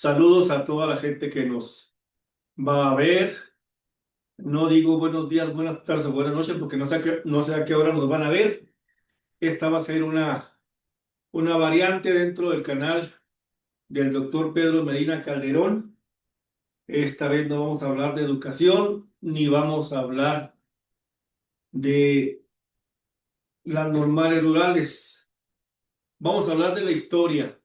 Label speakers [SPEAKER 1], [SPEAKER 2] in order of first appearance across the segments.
[SPEAKER 1] Saludos a toda la gente que nos va a ver. No digo buenos días, buenas tardes o buenas noches porque no sé a qué hora nos van a ver. Esta va a ser una variante dentro del canal del doctor Pedro Medina Calderón. Esta vez no vamos a hablar de educación ni vamos a hablar de las normales rurales. Vamos a hablar de la historia.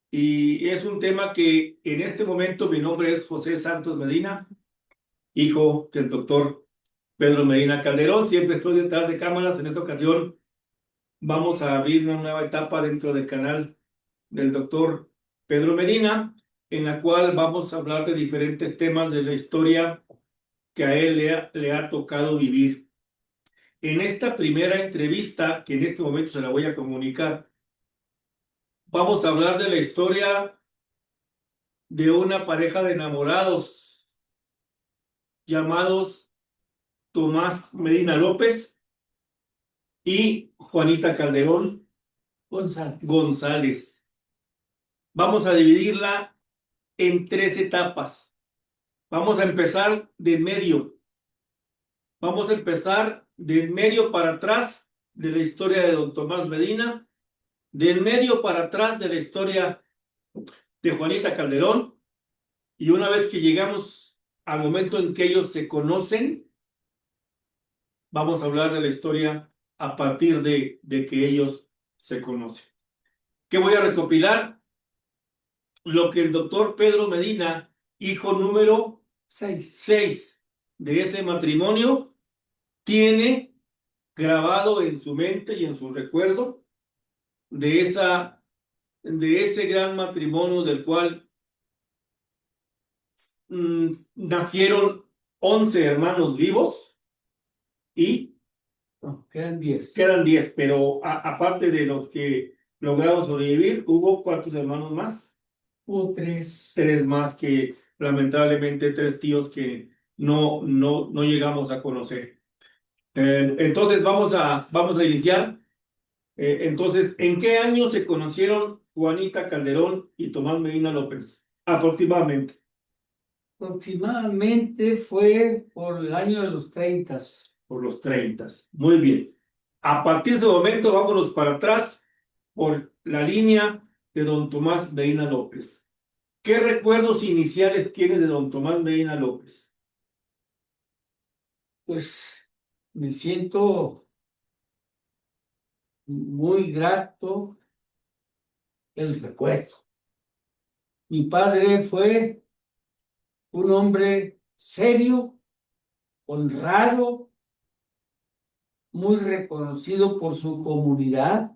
[SPEAKER 1] Y es un tema que en este momento mi nombre es José Santos Medina, hijo del doctor Pedro Medina Calderón. Siempre estoy detrás de cámaras. En esta ocasión vamos a abrir una nueva etapa dentro del canal del doctor Pedro Medina, en la cual vamos a hablar de diferentes temas de la historia que a él le ha tocado vivir. En esta primera entrevista, que en este momento se la voy a comunicar, vamos a hablar de la historia de una pareja de enamorados llamados Tomás Medina López y Juanita Calderón González. Vamos a dividirla en tres etapas. Vamos a empezar de medio. Vamos a empezar de medio para atrás de la historia de don Tomás Medina, del medio para atrás de la historia de Juanita Calderón, y una vez que llegamos al momento en que ellos se conocen, vamos a hablar de la historia a partir de que ellos se conocen. ¿Qué voy a recopilar? Lo que el doctor Pedro Medina, hijo número 6 de ese matrimonio, tiene grabado en su mente y en su recuerdo de ese gran matrimonio del cual nacieron 11 hermanos vivos y
[SPEAKER 2] Quedan 10.
[SPEAKER 1] quedan 10, pero aparte de los que lograron sobrevivir, ¿hubo cuántos hermanos más?
[SPEAKER 2] Hubo 3.
[SPEAKER 1] Tres más, que lamentablemente tres tíos que no llegamos a conocer. Entonces vamos a iniciar. Entonces, ¿en qué año se conocieron Juanita Calderón y Tomás Medina López? Aproximadamente.
[SPEAKER 2] Aproximadamente fue por el año de los 30.
[SPEAKER 1] Por los 30. Muy bien. A partir de ese momento, vámonos para atrás por la línea de don Tomás Medina López. ¿Qué recuerdos iniciales tienes de don Tomás Medina López?
[SPEAKER 2] Pues me siento muy grato el recuerdo. Mi padre fue un hombre serio, honrado, muy reconocido por su comunidad.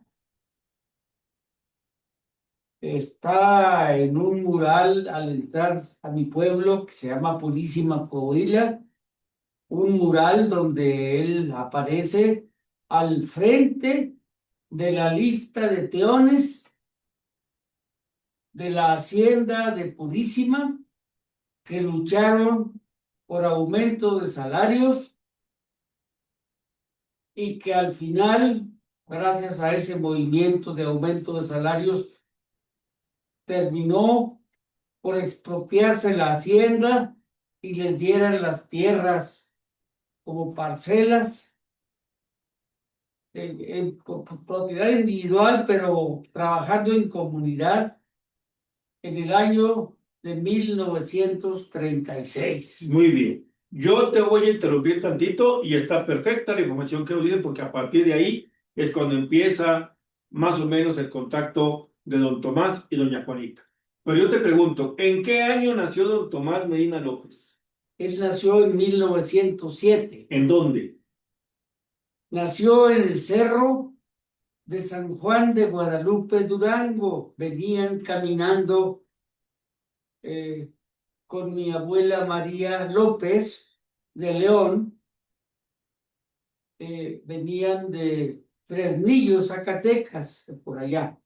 [SPEAKER 2] Está en un mural al entrar a mi pueblo que se llama Purísima Coahuila, un mural donde él aparece al frente de la lista de peones de la hacienda de Purísima que lucharon por aumento de salarios y que al final, gracias a ese movimiento de aumento de salarios, terminó por expropiarse la hacienda y les dieran las tierras como parcelas en propiedad individual, pero trabajando en comunidad en el año de 1936.
[SPEAKER 1] Muy bien. Yo te voy a interrumpir tantito y está perfecta la información que nos dicen, porque a partir de ahí es cuando empieza más o menos el contacto de don Tomás y doña Juanita. Pero yo te pregunto, ¿en qué año nació don Tomás Medina López?
[SPEAKER 2] Él nació en 1907.
[SPEAKER 1] ¿En dónde?
[SPEAKER 2] Nació en el cerro de San Juan de Guadalupe, Durango. Venían caminando con mi abuela María López de León. Venían de Fresnillo, Zacatecas, por allá.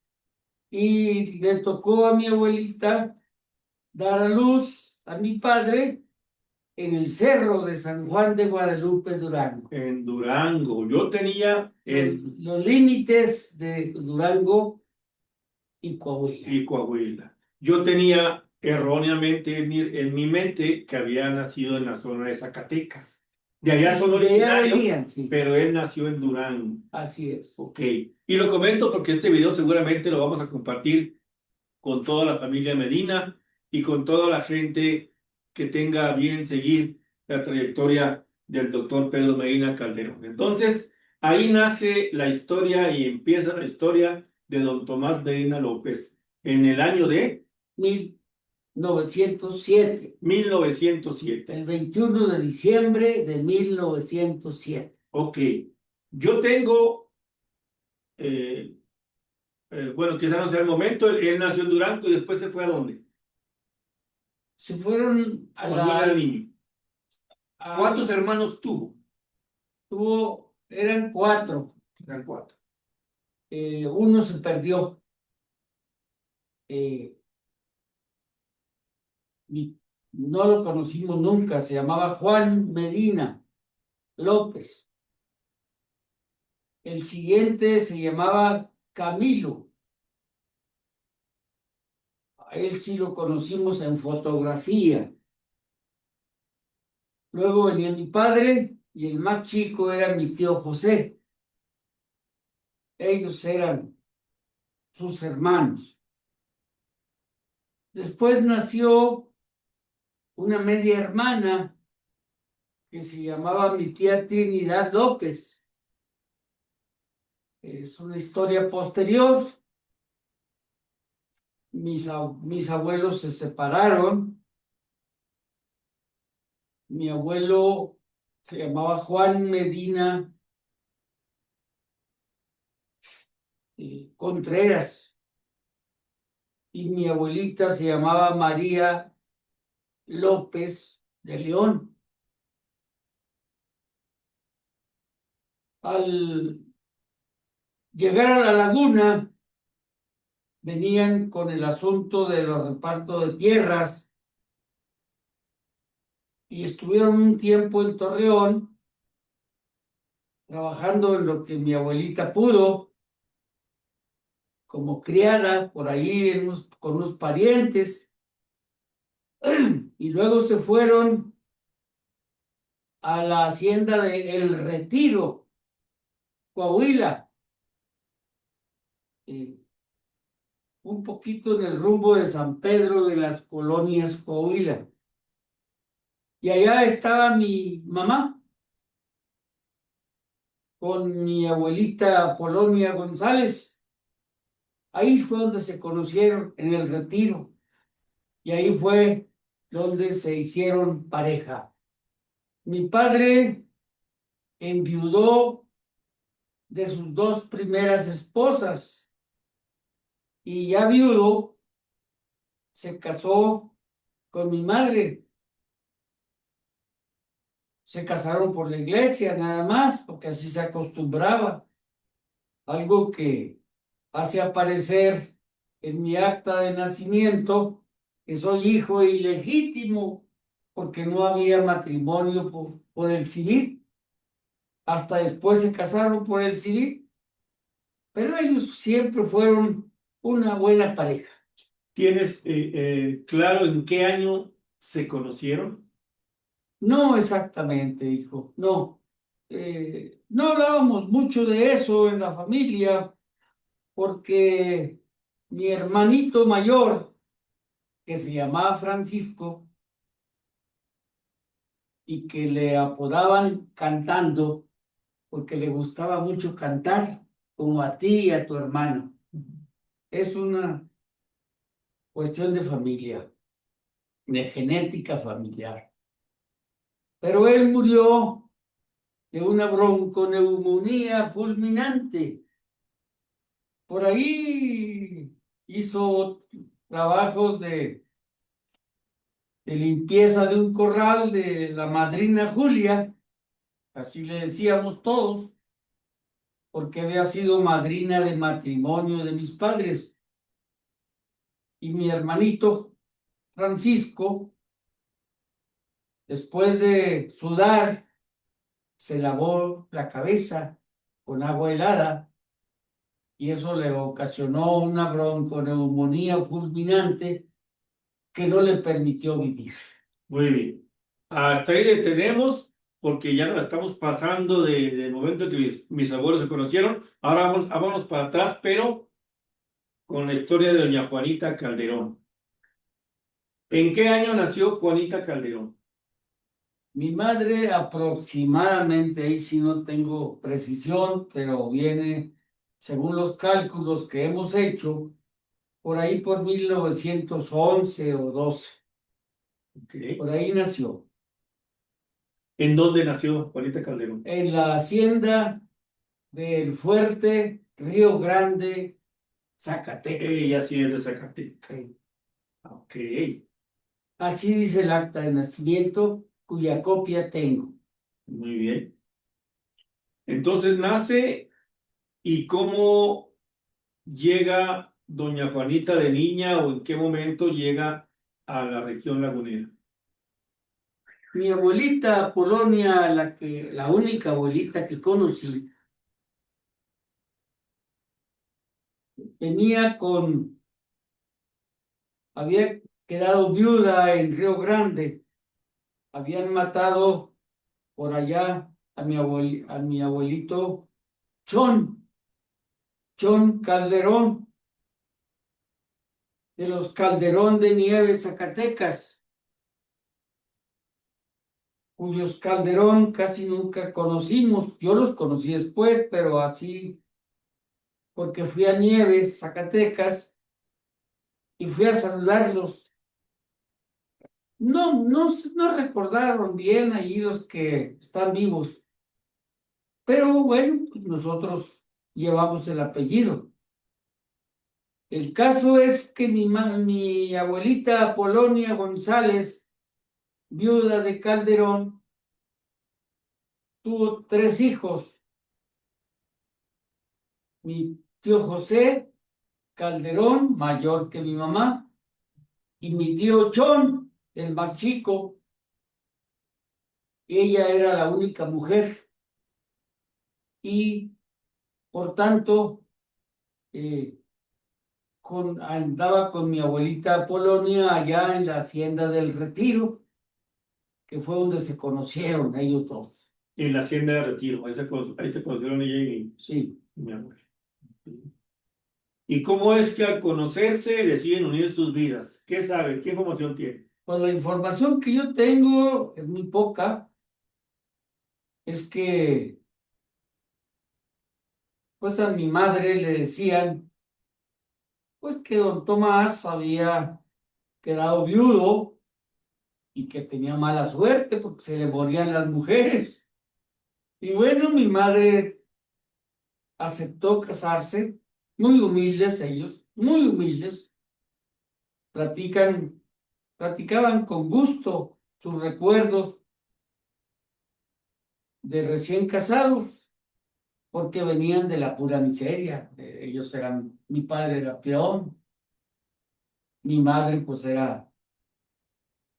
[SPEAKER 2] Y le tocó a mi abuelita dar a luz a mi padre en el cerro de San Juan de Guadalupe, Durango.
[SPEAKER 1] En Durango. Yo tenía
[SPEAKER 2] Los límites de Durango y Coahuila.
[SPEAKER 1] y Coahuila. Yo tenía erróneamente en mi mente que había nacido en la zona de Zacatecas. De allá son
[SPEAKER 2] De allá
[SPEAKER 1] originarios,
[SPEAKER 2] venían, sí,
[SPEAKER 1] pero él nació en Durango.
[SPEAKER 2] así es.
[SPEAKER 1] Ok. Y lo comento porque este video seguramente lo vamos a compartir con toda la familia Medina y con toda la gente que tenga a bien seguir la trayectoria del doctor Pedro Medina Calderón. Entonces, ahí nace la historia y empieza la historia de don Tomás Medina López en el año de
[SPEAKER 2] 1907,
[SPEAKER 1] 1907.
[SPEAKER 2] el 21 de diciembre de 1907.
[SPEAKER 1] Ok, yo tengo, eh, bueno, quizá no sea el momento, él nació en Durango y después se fue a dónde,
[SPEAKER 2] Se fueron a
[SPEAKER 1] cuando era
[SPEAKER 2] la...
[SPEAKER 1] niño.
[SPEAKER 2] a-
[SPEAKER 1] ¿Cuántos hermanos tuvo?
[SPEAKER 2] eran cuatro.
[SPEAKER 1] Eran cuatro.
[SPEAKER 2] Uno se perdió. eh, y no lo conocimos nunca. Se llamaba Juan Medina López. El siguiente se llamaba Camilo. A él sí lo conocimos en fotografía. Luego venía mi padre y el más chico era mi tío José. Ellos eran sus hermanos. Después nació una media hermana que se llamaba mi tía Trinidad López. Es una historia posterior. Mis abuelos se separaron. Mi abuelo se llamaba Juan Medina Contreras y mi abuelita se llamaba María López de León. Al llegar a la laguna, venían con el asunto de los repartos de tierras y estuvieron un tiempo en Torreón trabajando en lo que mi abuelita pudo, como criada por ahí con unos parientes, y luego se fueron a la hacienda de El Retiro, Coahuila, eh, un poquito en el rumbo de San Pedro de las Colonias, Coahuila. Y allá estaba mi mamá con mi abuelita Polonia González. Ahí fue donde se conocieron en El Retiro y ahí fue donde se hicieron pareja. Mi padre enviudó de sus dos primeras esposas y ya viudo se casó con mi madre. Se casaron por la iglesia nada más, porque así se acostumbraba. Algo que hace aparecer en mi acta de nacimiento que soy hijo ilegítimo, porque no había matrimonio por el civil. Hasta después se casaron por el civil, pero ellos siempre fueron una buena pareja.
[SPEAKER 1] ¿Tienes claro en qué año se conocieron?
[SPEAKER 2] No exactamente, hijo, no. No hablábamos mucho de eso en la familia, porque mi hermanito mayor, que se llamaba Francisco y que le apodaban cantando, porque le gustaba mucho cantar, como a ti y a tu hermano. Es una cuestión de familia, de genética familiar. Pero él murió de una bronconeumonía fulminante. Por ahí hizo trabajos de limpieza de un corral de la madrina Julia, así le decíamos todos, porque había sido madrina de matrimonio de mis padres. Y mi hermanito Francisco, después de sudar, se lavó la cabeza con agua helada y eso le ocasionó una bronconeumonía fulminante que no le permitió vivir.
[SPEAKER 1] Muy bien. Hasta ahí detenemos porque ya nos estamos pasando del momento en que mis abuelos se conocieron. Ahora vámonos para atrás, pero con la historia de doña Juanita Calderón. ¿En qué año nació Juanita Calderón?
[SPEAKER 2] Mi madre aproximadamente, ahí sí no tengo precisión, pero viene, según los cálculos que hemos hecho, por ahí por 1911 o 12.
[SPEAKER 1] Ok.
[SPEAKER 2] Por ahí nació.
[SPEAKER 1] ¿En dónde nació Juanita Calderón?
[SPEAKER 2] En la hacienda del Fuerte Río Grande, Zacatecas.
[SPEAKER 1] Ella sí es de Zacatecas.
[SPEAKER 2] Ok.
[SPEAKER 1] Ok,
[SPEAKER 2] Así dice el acta de nacimiento, cuya copia tengo.
[SPEAKER 1] muy bien. Entonces nace y cómo llega doña Juanita de niña o en qué momento llega a la región lagunera.
[SPEAKER 2] Mi abuelita Polonia, la única abuelita que conocí, venía había quedado viuda en Río Grande. Habían matado por allá a mi abuelito Chon, Chon Calderón, de los Calderón de Nieves, Zacatecas, cuyos Calderón casi nunca conocimos. Yo los conocí después, pero así, porque fui a Nieves, Zacatecas, y fui a saludarlos. No recordaron bien allí los que están vivos, pero bueno, pues nosotros llevamos el apellido. El caso es que mi abuelita Apolonia González, viuda de Calderón, tuvo 3 hijos. Mi tío José Calderón, mayor que mi mamá, y mi tío Chón, el más chico. Ella era la única mujer y, por tanto, eh, andaba con mi abuelita Polonia allá en la hacienda del Retiro, que fue donde se conocieron ellos dos.
[SPEAKER 1] En la hacienda de Retiro. Ahí se conocieron ella
[SPEAKER 2] Sí,
[SPEAKER 1] y mi abuelo. ¿Y cómo es que al conocerse deciden unir sus vidas? ¿Qué sabes? ¿Qué información tienes?
[SPEAKER 2] pues la información que yo tengo es muy poca. Es que, pues a mi madre le decían, pues que don Tomás había quedado viudo y que tenía mala suerte porque se le morían las mujeres. Y bueno, mi madre aceptó casarse, muy humildes ellos, muy humildes, platican, platicaban con gusto sus recuerdos de recién casados, porque venían de la pura miseria. Ellos eran, mi padre era peón, mi madre pues era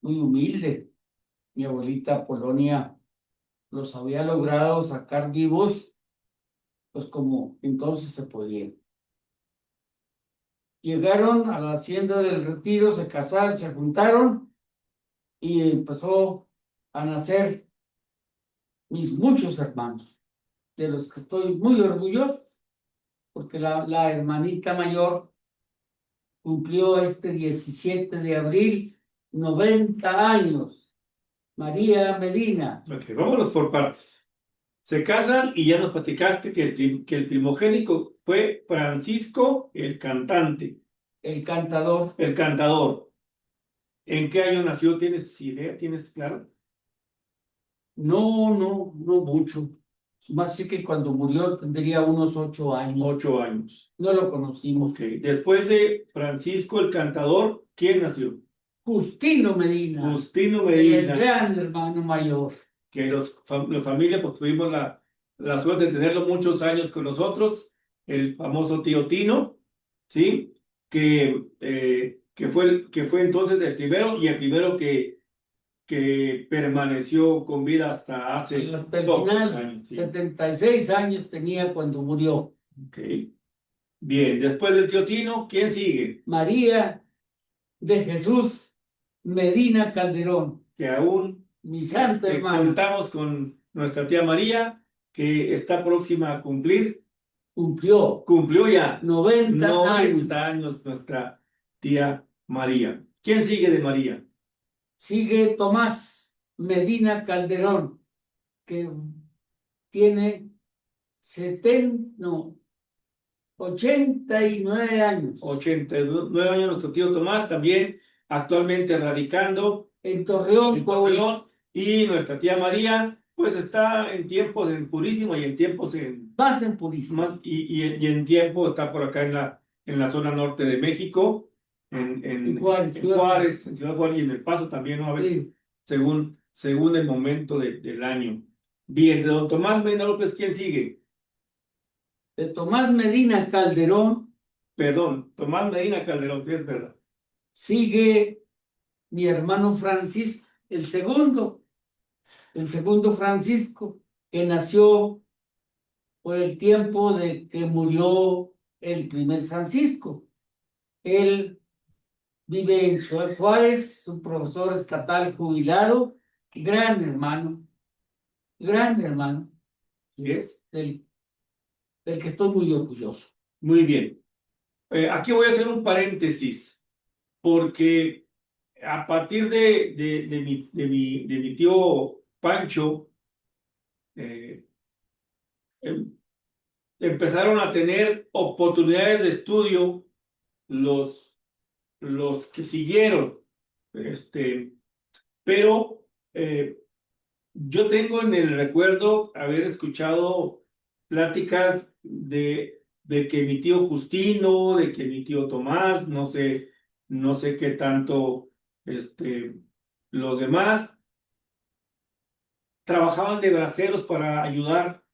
[SPEAKER 2] muy humilde, mi abuelita Polonia los había logrado sacar vivos, pues como entonces se podía. Llegaron a la hacienda del Retiro, se casaron, se juntaron y empezó a nacer mis muchos hermanos, de los que estoy muy orgulloso, porque la hermanita mayor cumplió este 17 de abril 90 años, María Medina,
[SPEAKER 1] Ok, vámonos por partes. Se casan y ya nos platicaste que el primogénito fue Francisco el cantante,
[SPEAKER 2] el cantador.
[SPEAKER 1] el cantador. ¿En qué año nació? ¿Tienes idea? ¿Tienes claro?
[SPEAKER 2] No mucho. Más así que cuando murió tendría unos 8 años.
[SPEAKER 1] 8 años.
[SPEAKER 2] No lo conocimos.
[SPEAKER 1] Ok, después de Francisco el cantador, ¿quién nació?
[SPEAKER 2] Justino Medina,
[SPEAKER 1] Justino
[SPEAKER 2] el
[SPEAKER 1] Medina,
[SPEAKER 2] gran hermano mayor.
[SPEAKER 1] que la familia pues tuvimos la suerte de tenerlo muchos años con nosotros, el famoso tío Tino, ¿sí? Que fue entonces el primero y el primero que permaneció con vida hasta hace
[SPEAKER 2] Hasta el
[SPEAKER 1] pocos
[SPEAKER 2] final,
[SPEAKER 1] años, ¿sí?
[SPEAKER 2] 76 años tenía cuando murió.
[SPEAKER 1] Ok. Bien, después del tío Tino, ¿quién sigue?
[SPEAKER 2] María de Jesús Medina Calderón,
[SPEAKER 1] que aún
[SPEAKER 2] mi santa hermana,
[SPEAKER 1] contamos con nuestra tía María, que está próxima a cumplió ya
[SPEAKER 2] 90 años.
[SPEAKER 1] 90 años nuestra tía María. ¿Quién sigue de María?
[SPEAKER 2] Sigue Tomás Medina Calderón, que tiene 89 años.
[SPEAKER 1] 89 años nuestro tío Tomás, también actualmente radicando
[SPEAKER 2] En Torreón,
[SPEAKER 1] en
[SPEAKER 2] Coahuila.
[SPEAKER 1] Torreón. Y nuestra tía María, pues está en tiempos en Purísimo y en tiempos en
[SPEAKER 2] Más en Purísima.
[SPEAKER 1] y en tiempo está por acá en la zona norte de México,
[SPEAKER 2] En Juárez,
[SPEAKER 1] en Juárez, en Ciudad Juárez y en El Paso también, ¿no? A veces,
[SPEAKER 2] Sí.
[SPEAKER 1] según el momento del año. Bien, de don Tomás Medina López, ¿quién sigue?
[SPEAKER 2] De Tomás Medina Calderón
[SPEAKER 1] Perdón, Tomás Medina Calderón, sí es verdad.
[SPEAKER 2] sigue mi hermano Francisco, el segundo Francisco, que nació por el tiempo de que murió el primer Francisco. Él vive en Ciudad Juárez, un profesor estatal jubilado, gran hermano,
[SPEAKER 1] ¿Sí es?
[SPEAKER 2] del que estoy muy orgulloso.
[SPEAKER 1] Muy bien. Aquí voy a hacer un paréntesis, porque a partir de mi tío Pancho, eh, em- empezaron a tener oportunidades de estudio los que siguieron. Este, pero yo tengo en el recuerdo haber escuchado pláticas de que mi tío Justino, de que mi tío Tomás, no sé qué tanto los demás trabajaban de braceros para ayudar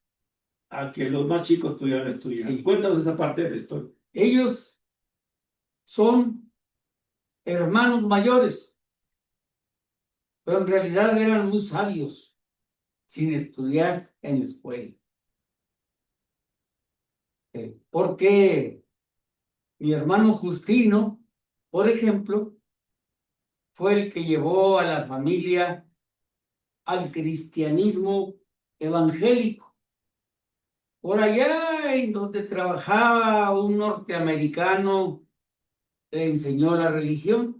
[SPEAKER 1] a que los más chicos pudieran estudiar.
[SPEAKER 2] Sí.
[SPEAKER 1] Cuéntanos esa parte de la historia.
[SPEAKER 2] Ellos son hermanos mayores, pero en realidad eran muy sabios sin estudiar en la escuela. Porque mi hermano Justino, por ejemplo, fue el que llevó a la familia al cristianismo evangélico. Por allá en donde trabajaba un norteamericano, le enseñó la religión,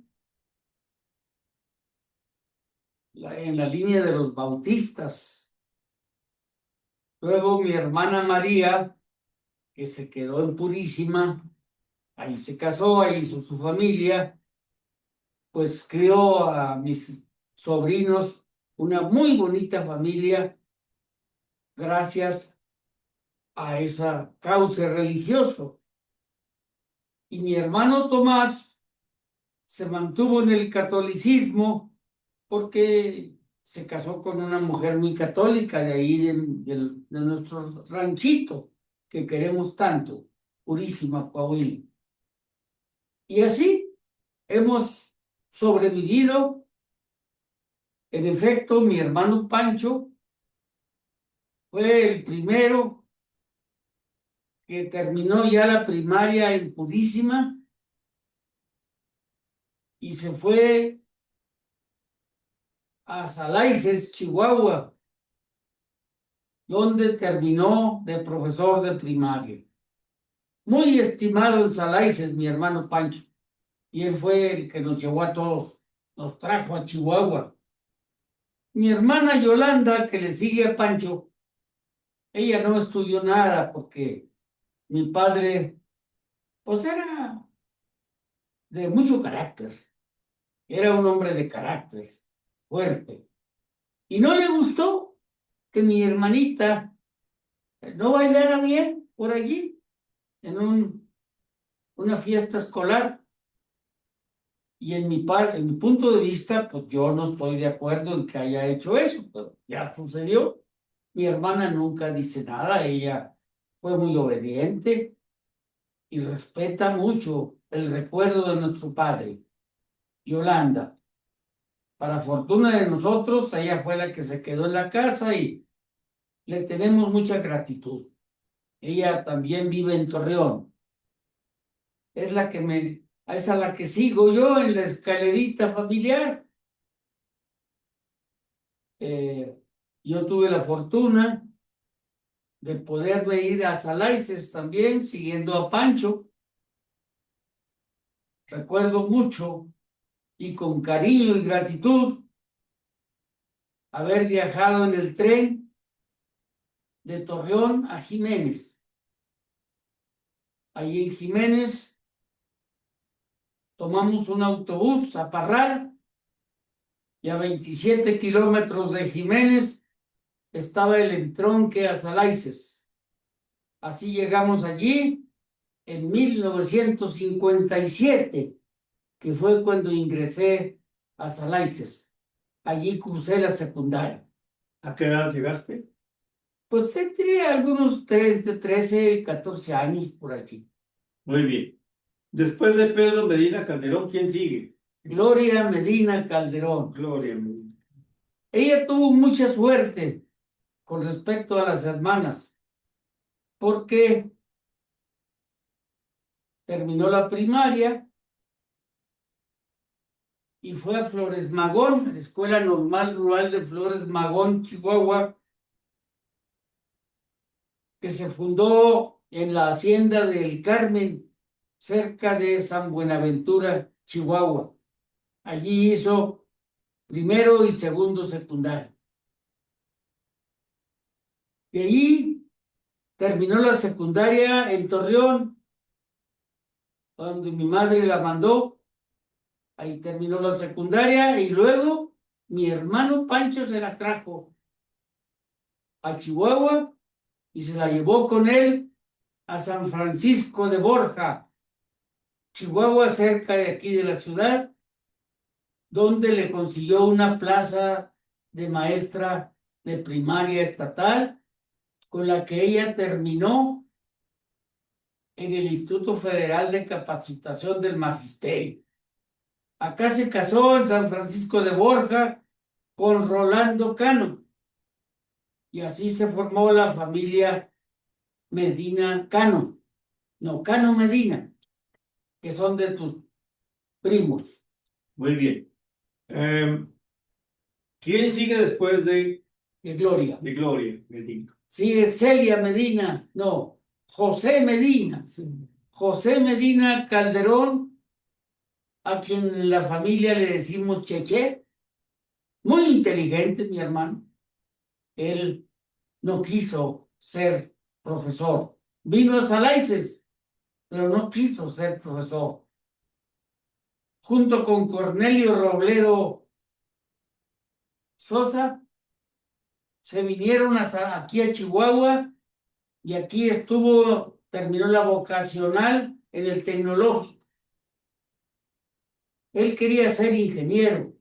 [SPEAKER 2] en la línea de los bautistas. Luego mi hermana María, que se quedó en Purísima, ahí se casó, ahí hizo su familia, pues crió a mis sobrinos, una muy bonita familia, gracias a esa cauce religioso. Y mi hermano Tomás se mantuvo en el catolicismo porque se casó con una mujer muy católica de ahí, de nuestro ranchito que queremos tanto, Purísima, Coahuila. Y así hemos sobrevivido. En efecto, mi hermano Pancho fue el primero que terminó ya la primaria en Purísima y se fue a Salaices, Chihuahua, donde terminó de profesor de primaria. Muy estimado en Salaices, mi hermano Pancho, y él fue el que nos llevó a todos, nos trajo a Chihuahua. Mi hermana Yolanda, que le sigue a Pancho, ella no estudió nada porque mi padre, pues era de mucho carácter, era un hombre de carácter fuerte, y no le gustó que mi hermanita no bailara bien por allí, en una fiesta escolar. Y en mi punto de vista, pues yo no estoy de acuerdo en que haya hecho eso, pero ya sucedió. Mi hermana nunca dice nada, ella fue muy obediente y respeta mucho el recuerdo de nuestro padre, Yolanda. Para fortuna de nosotros, ella fue la que se quedó en la casa y le tenemos mucha gratitud. Ella también vive en Torreón. Es la que es a la que sigo yo en la escalerita familiar. Yo tuve la fortuna de poderme ir a Salaices también, siguiendo a Pancho. Recuerdo mucho y con cariño y gratitud haber viajado en el tren de Torreón a Jiménez. Allí en Jiménez tomamos un autobús a Parral y a 27 kilómetros de Jiménez estaba el entronque a Salaices. Así llegamos allí en 1957, que fue cuando ingresé a Salaices. Allí cursé la secundaria.
[SPEAKER 1] ¿A qué edad llegaste?
[SPEAKER 2] Pues tendría algunos 13, 14 años por allí.
[SPEAKER 1] Muy bien. Después de Pedro Medina Calderón, ¿quién sigue?
[SPEAKER 2] Gloria Medina Calderón.
[SPEAKER 1] Gloria Medina.
[SPEAKER 2] Ella tuvo mucha suerte con respecto a las hermanas, porque terminó la primaria y fue a Flores Magón, a la Escuela Normal Rural de Flores Magón, Chihuahua, que se fundó en la Hacienda del Carmen, cerca de San Buenaventura, Chihuahua. Allí hizo primero y segundo secundario. Y allí terminó la secundaria en Torreón, donde mi madre la mandó. Ahí terminó la secundaria y luego mi hermano Pancho se la trajo a Chihuahua y se la llevó con él a San Francisco de Borja, Chihuahua, cerca de aquí de la ciudad, donde le consiguió una plaza de maestra de primaria estatal, con la que ella terminó en el Instituto Federal de Capacitación del Magisterio. Acá se casó en San Francisco de Borja con Rolando Cano, y así se formó la familia Medina Cano, no, Cano Medina, que son de tus primos.
[SPEAKER 1] Muy bien. ¿Quién sigue después
[SPEAKER 2] De Gloria.
[SPEAKER 1] de Gloria Medina?
[SPEAKER 2] Sigue Celia Medina, no, José Medina. José Medina Calderón, a quien en la familia le decimos Cheche, muy inteligente, mi hermano. Él no quiso ser profesor. Vino a Salaices, pero no quiso ser profesor. Junto con Cornelio Robledo Sosa, se vinieron aquí a Chihuahua y aquí terminó la vocacional en el tecnológico. Él quería ser ingeniero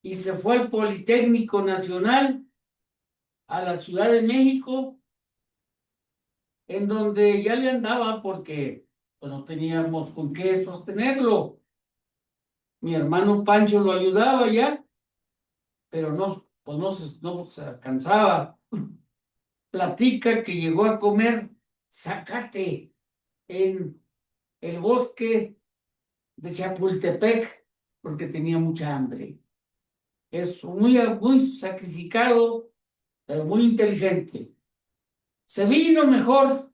[SPEAKER 2] y se fue al Politécnico Nacional, a la Ciudad de México, en donde ya le andaba porque pues, no teníamos con qué sostenerlo. Mi hermano Pancho lo ayudaba ya, pero no se alcanzaba. Platica que llegó a comer zacate en el bosque de Chapultepec porque tenía mucha hambre. Es muy sacrificado, pero muy inteligente. Se vino mejor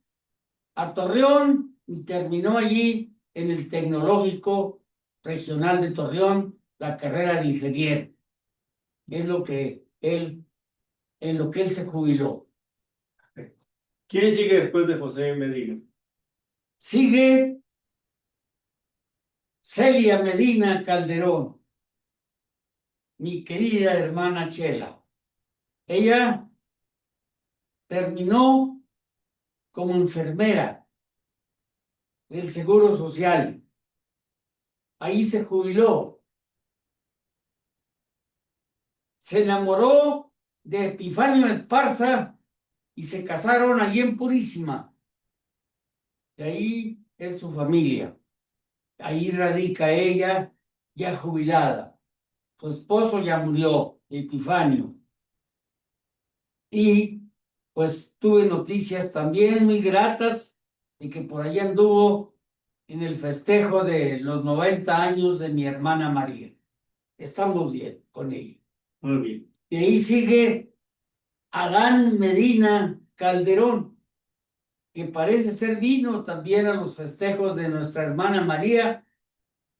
[SPEAKER 2] a Torreón y terminó allí en el Tecnológico Regional de Torreón la carrera de ingeniero. Es en lo que él se jubiló.
[SPEAKER 1] ¿Quién sigue después de José Medina?
[SPEAKER 2] Sigue Celia Medina Calderón, mi querida hermana Chela. Ella terminó como enfermera del Seguro Social. Ahí se jubiló. Se enamoró de Epifanio Esparza y se casaron allí en Purísima. De ahí es su familia. Ahí radica ella, ya jubilada. Su esposo ya murió, Epifanio. Y pues tuve noticias también muy gratas de que por allá anduvo en el festejo de los 90 años de mi hermana María. Estamos bien con ella.
[SPEAKER 1] Muy bien.
[SPEAKER 2] Y ahí sigue Adán Medina Calderón, que parece ser vino también a los festejos de nuestra hermana María,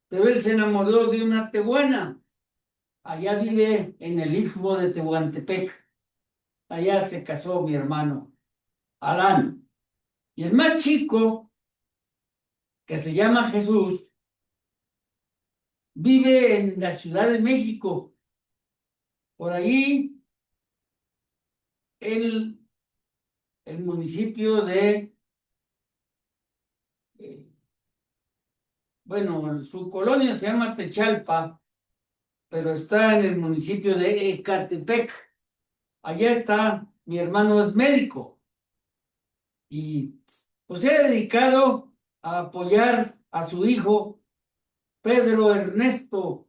[SPEAKER 2] pero él se enamoró de una tehuana. Allá vive en el Istmo de Tehuantepec. Allá se casó mi hermano Adán. Y el más chico, que se llama Jesús, vive en la Ciudad de México. Por ahí, el municipio de, eh, bueno, su colonia se llama Techalpa, pero está en el municipio de Ecatepec. Allá está, mi hermano es médico y pues se ha dedicado a apoyar a su hijo Pedro Ernesto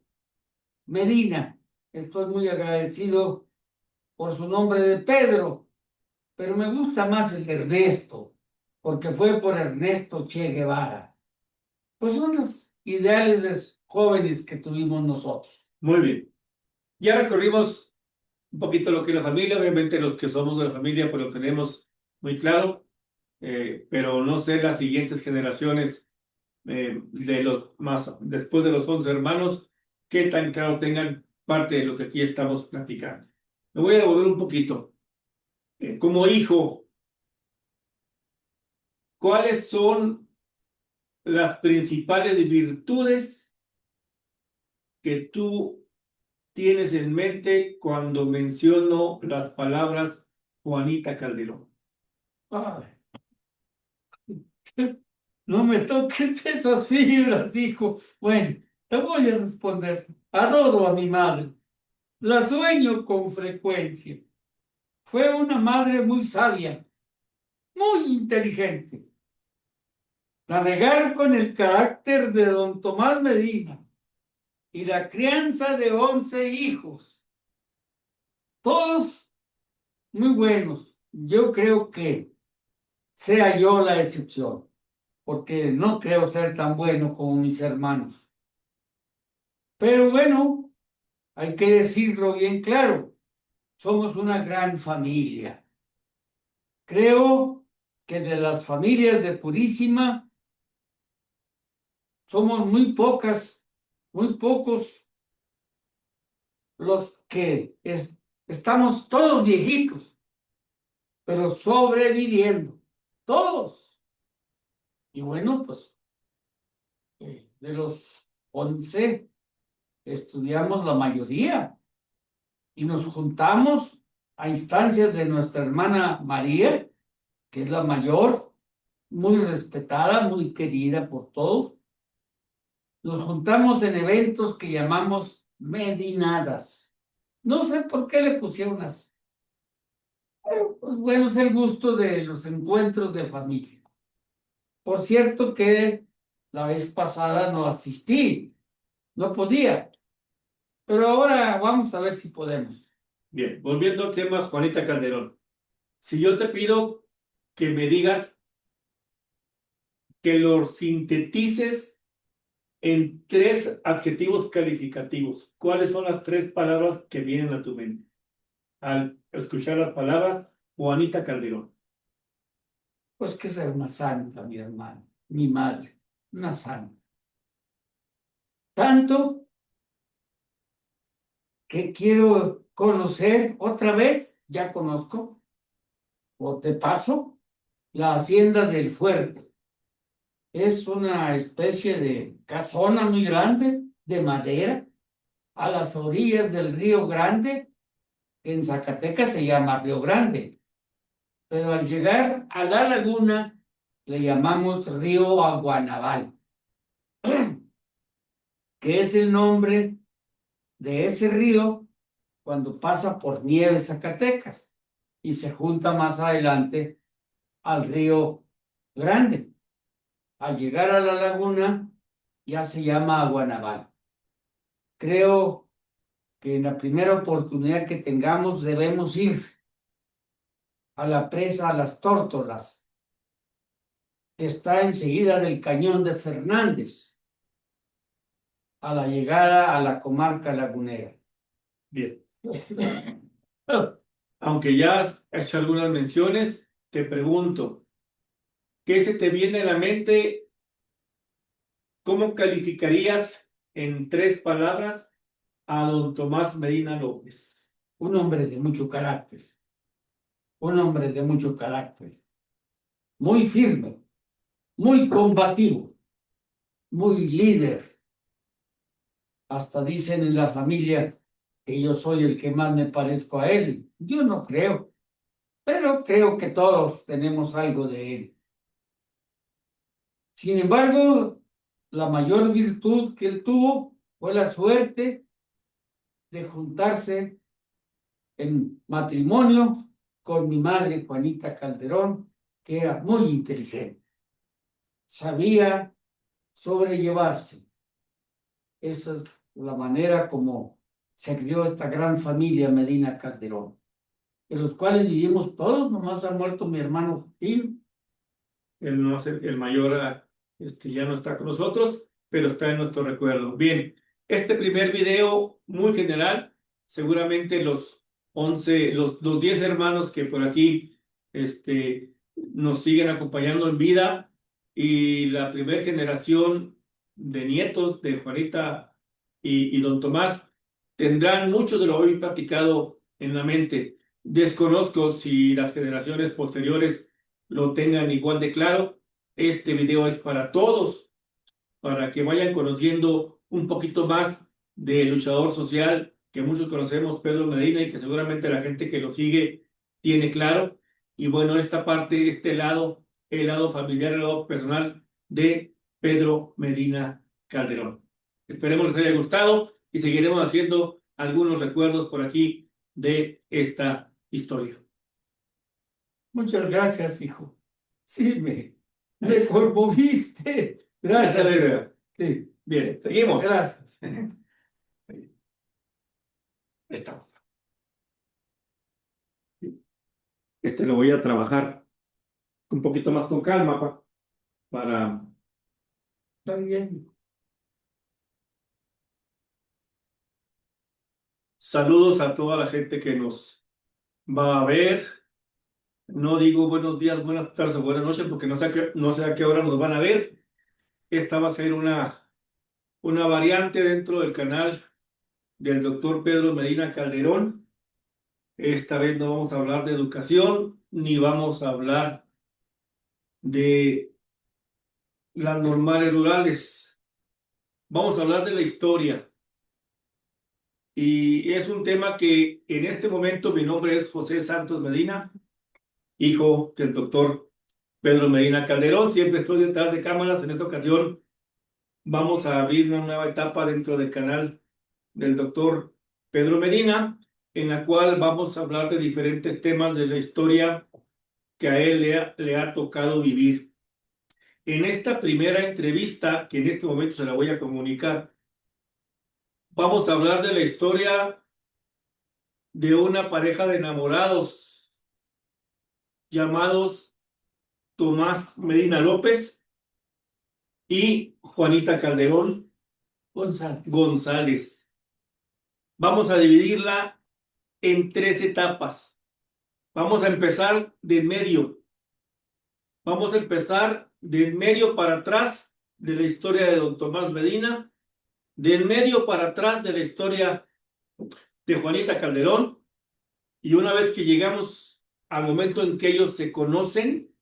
[SPEAKER 2] Medina. Estoy muy agradecido por su nombre de Pedro, pero me gusta más el de Ernesto, porque fue por Ernesto Che Guevara. Pues son los ideales de jóvenes que tuvimos nosotros.
[SPEAKER 1] Muy bien. Ya recorrimos un poquito lo que es la familia. Obviamente los que somos de la familia pues lo tenemos muy claro, pero no sé las siguientes generaciones de los más, después de los 11 hermanos, qué tan claro tengan parte de lo que aquí estamos platicando. Me voy a devolver un poquito. Como hijo, ¿cuáles son las principales virtudes que tú tienes en mente cuando menciono las palabras Juanita Calderón?
[SPEAKER 2] Ay, no me toques esas fibras, hijo. Bueno, te voy a responder. Adoro a mi madre. La sueño con frecuencia. Fue una madre muy sabia, muy inteligente. Navegar con el carácter de don Tomás Medina y la crianza de 11 hijos, todos muy buenos. Yo creo que sea yo la excepción, porque no creo ser tan bueno como mis hermanos. Pero bueno, hay que decirlo bien claro, somos una gran familia. Creo que de las familias de Purísima somos muy pocos los que estamos todos viejitos, pero sobreviviendo, todos. Y bueno, pues de los 11 estudiamos la mayoría y nos juntamos a instancias de nuestra hermana María, que es la mayor, muy respetada, muy querida por todos. Nos juntamos en eventos que llamamos medinadas. No sé por qué le pusieron así. Pero, pues bueno, es el gusto de los encuentros de familia. Por cierto que la vez pasada no asistí, no podía, pero ahora vamos a ver si podemos.
[SPEAKER 1] Bien, volviendo al tema Juanita Calderón. Si yo te pido que me digas que lo sintetices en 3 adjetivos calificativos, ¿cuáles son las 3 palabras que vienen a tu mente al escuchar las palabras Juanita Calderón?
[SPEAKER 2] Pues que ser una santa, mi hermano, mi madre, una santa. Tanto que quiero conocer otra vez, ya conozco, o de paso, la hacienda del Fuerte. Es una especie de casona muy grande de madera a las orillas del Río Grande, que en Zacatecas se llama Río Grande, pero al llegar a la laguna le llamamos Río Aguanaval, que es el nombre de ese río cuando pasa por Nieves, Zacatecas, y se junta más adelante al Río Grande. Al llegar a la laguna ya se llama Aguanaval. Creo que en la primera oportunidad que tengamos debemos ir a la presa, a las tórtolas, está enseguida del Cañón de Fernández, a la llegada a la comarca lagunera.
[SPEAKER 1] Bien. Aunque ya has hecho algunas menciones, te pregunto, ¿qué se te viene a la mente? ¿Cómo calificarías en 3 palabras a don Tomás Medina López?
[SPEAKER 2] Un hombre de mucho carácter, un hombre de mucho carácter, muy firme, muy combativo, muy líder. Hasta dicen en la familia que yo soy el que más me parezco a él. Yo no creo, pero creo que todos tenemos algo de él. Sin embargo, la mayor virtud que él tuvo fue la suerte de juntarse en matrimonio con mi madre Juanita Calderón, que era muy inteligente, sabía sobrellevarse. Esa es la manera como se crió esta gran familia Medina Calderón, de los cuales vivimos todos. Nomás ha muerto mi hermano Joaquín.
[SPEAKER 1] El, no, el mayor ya no está con nosotros, pero está en nuestro recuerdo. Bien, este primer video muy general, seguramente los 10 hermanos que por aquí nos siguen acompañando en vida y la primera generación de nietos de Juanita y don Tomás tendrán mucho de lo hoy platicado en la mente. Desconozco si las generaciones posteriores lo tengan igual de claro. Este video es para todos, para que vayan conociendo un poquito más del luchador social que muchos conocemos, Pedro Medina, y que seguramente la gente que lo sigue tiene claro. Y bueno, esta parte, este lado, el lado familiar, el lado personal de Pedro Medina Calderón. Esperemos les haya gustado y seguiremos haciendo algunos recuerdos por aquí de esta historia.
[SPEAKER 2] Muchas gracias, hijo. Sí, me conmoviste. Gracias. Sí,
[SPEAKER 1] Bien, seguimos.
[SPEAKER 2] gracias.
[SPEAKER 1] Estamos. Lo voy a trabajar un poquito más con calma, para...
[SPEAKER 2] Está bien.
[SPEAKER 1] Saludos a toda la gente que nos va a ver. No digo buenos días, buenas tardes o buenas noches porque no sé a qué hora nos van a ver. Esta va a ser una variante dentro del canal del doctor Pedro Medina Calderón. Esta vez no vamos a hablar de educación ni vamos a hablar de las normales rurales. Vamos a hablar de la historia. Y es un tema que en este momento mi nombre es José Santos Medina, hijo del doctor Pedro Medina Calderón. Siempre estoy detrás de cámaras. En esta ocasión vamos a abrir una nueva etapa dentro del canal del doctor Pedro Medina, en la cual vamos a hablar de diferentes temas de la historia que a él le ha tocado vivir. En esta primera entrevista, que en este momento se la voy a comunicar, vamos a hablar de la historia de una pareja de enamorados llamados Tomás Medina López y Juanita Calderón González. Vamos a dividirla en 3 etapas. Vamos a empezar de medio. Vamos a empezar de medio para atrás de la historia de don Tomás Medina, de medio para atrás de la historia de Juanita Calderón, y una vez que llegamos al momento en que ellos se conocen,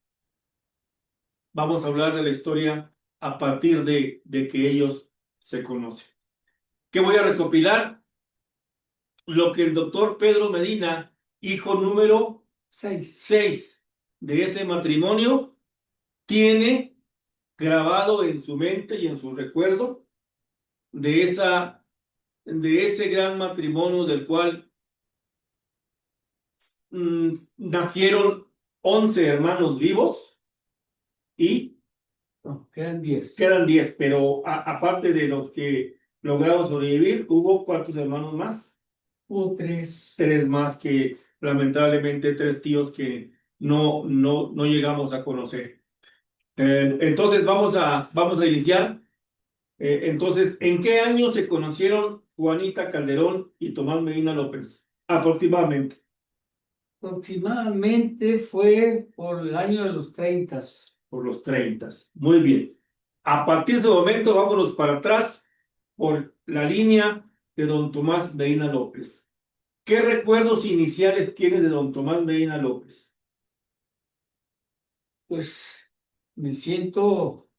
[SPEAKER 1] vamos a hablar de la historia a partir de que ellos se conocen. ¿Qué voy a recopilar? Lo que el doctor Pedro Medina, hijo número 6 de ese matrimonio, tiene grabado en su mente y en su recuerdo de ese gran matrimonio del cual nacieron 11 hermanos vivos y
[SPEAKER 2] No, quedan 10.
[SPEAKER 1] quedan 10, pero aparte de los que lograron sobrevivir, ¿hubo cuántos hermanos más?
[SPEAKER 2] Hubo 3.
[SPEAKER 1] 3 más, que lamentablemente 3 tíos que no llegamos a conocer. Entonces vamos a iniciar. Entonces, ¿en qué año se conocieron Juanita Calderón y Tomás Medina López? Aproximadamente.
[SPEAKER 2] Aproximadamente fue por el año de los 30.
[SPEAKER 1] Por los 30. Muy bien. A partir de ese momento, vámonos para atrás por la línea de don Tomás Medina López. ¿Qué recuerdos iniciales tienes de don Tomás Medina López?
[SPEAKER 2] Pues me siento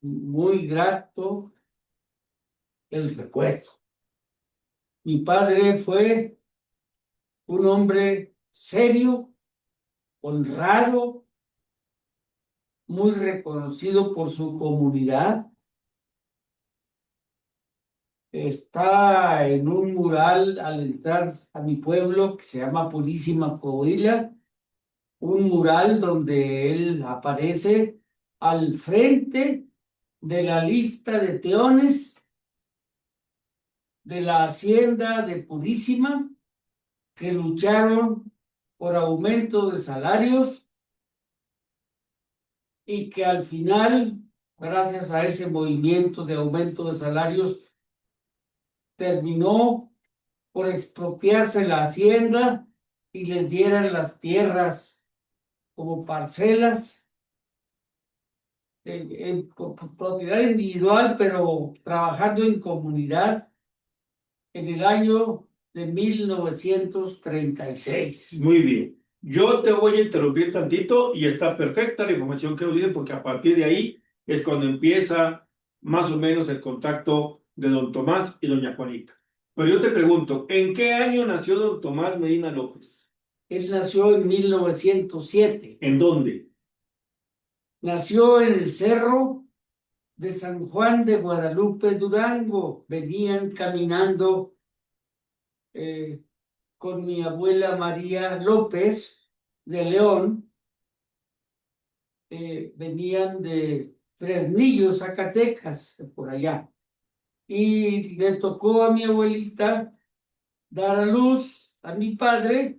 [SPEAKER 2] muy grato el recuerdo. Mi padre fue un hombre serio, honrado, muy reconocido por su comunidad. Está en un mural al entrar a mi pueblo que se llama Purísima Coahuila, un mural donde él aparece al frente de la lista de peones de la hacienda de Purísima que lucharon por aumento de salarios y que al final, gracias a ese movimiento de aumento de salarios, terminó por expropiarse la hacienda y les dieran las tierras como parcelas propiedad individual, pero trabajando en comunidad en el año de 1936.
[SPEAKER 1] Muy bien. Yo te voy a interrumpir tantito y está perfecta la información que nos dicen porque a partir de ahí es cuando empieza más o menos el contacto de don Tomás y doña Juanita. Pero yo te pregunto, ¿en qué año nació don Tomás Medina López?
[SPEAKER 2] Él nació en 1907.
[SPEAKER 1] ¿En dónde?
[SPEAKER 2] Nació en el cerro de San Juan de Guadalupe, Durango. Venían caminando con mi abuela María López de León. Venían de Fresnillo, Zacatecas, por allá. Y le tocó a mi abuelita dar a luz a mi padre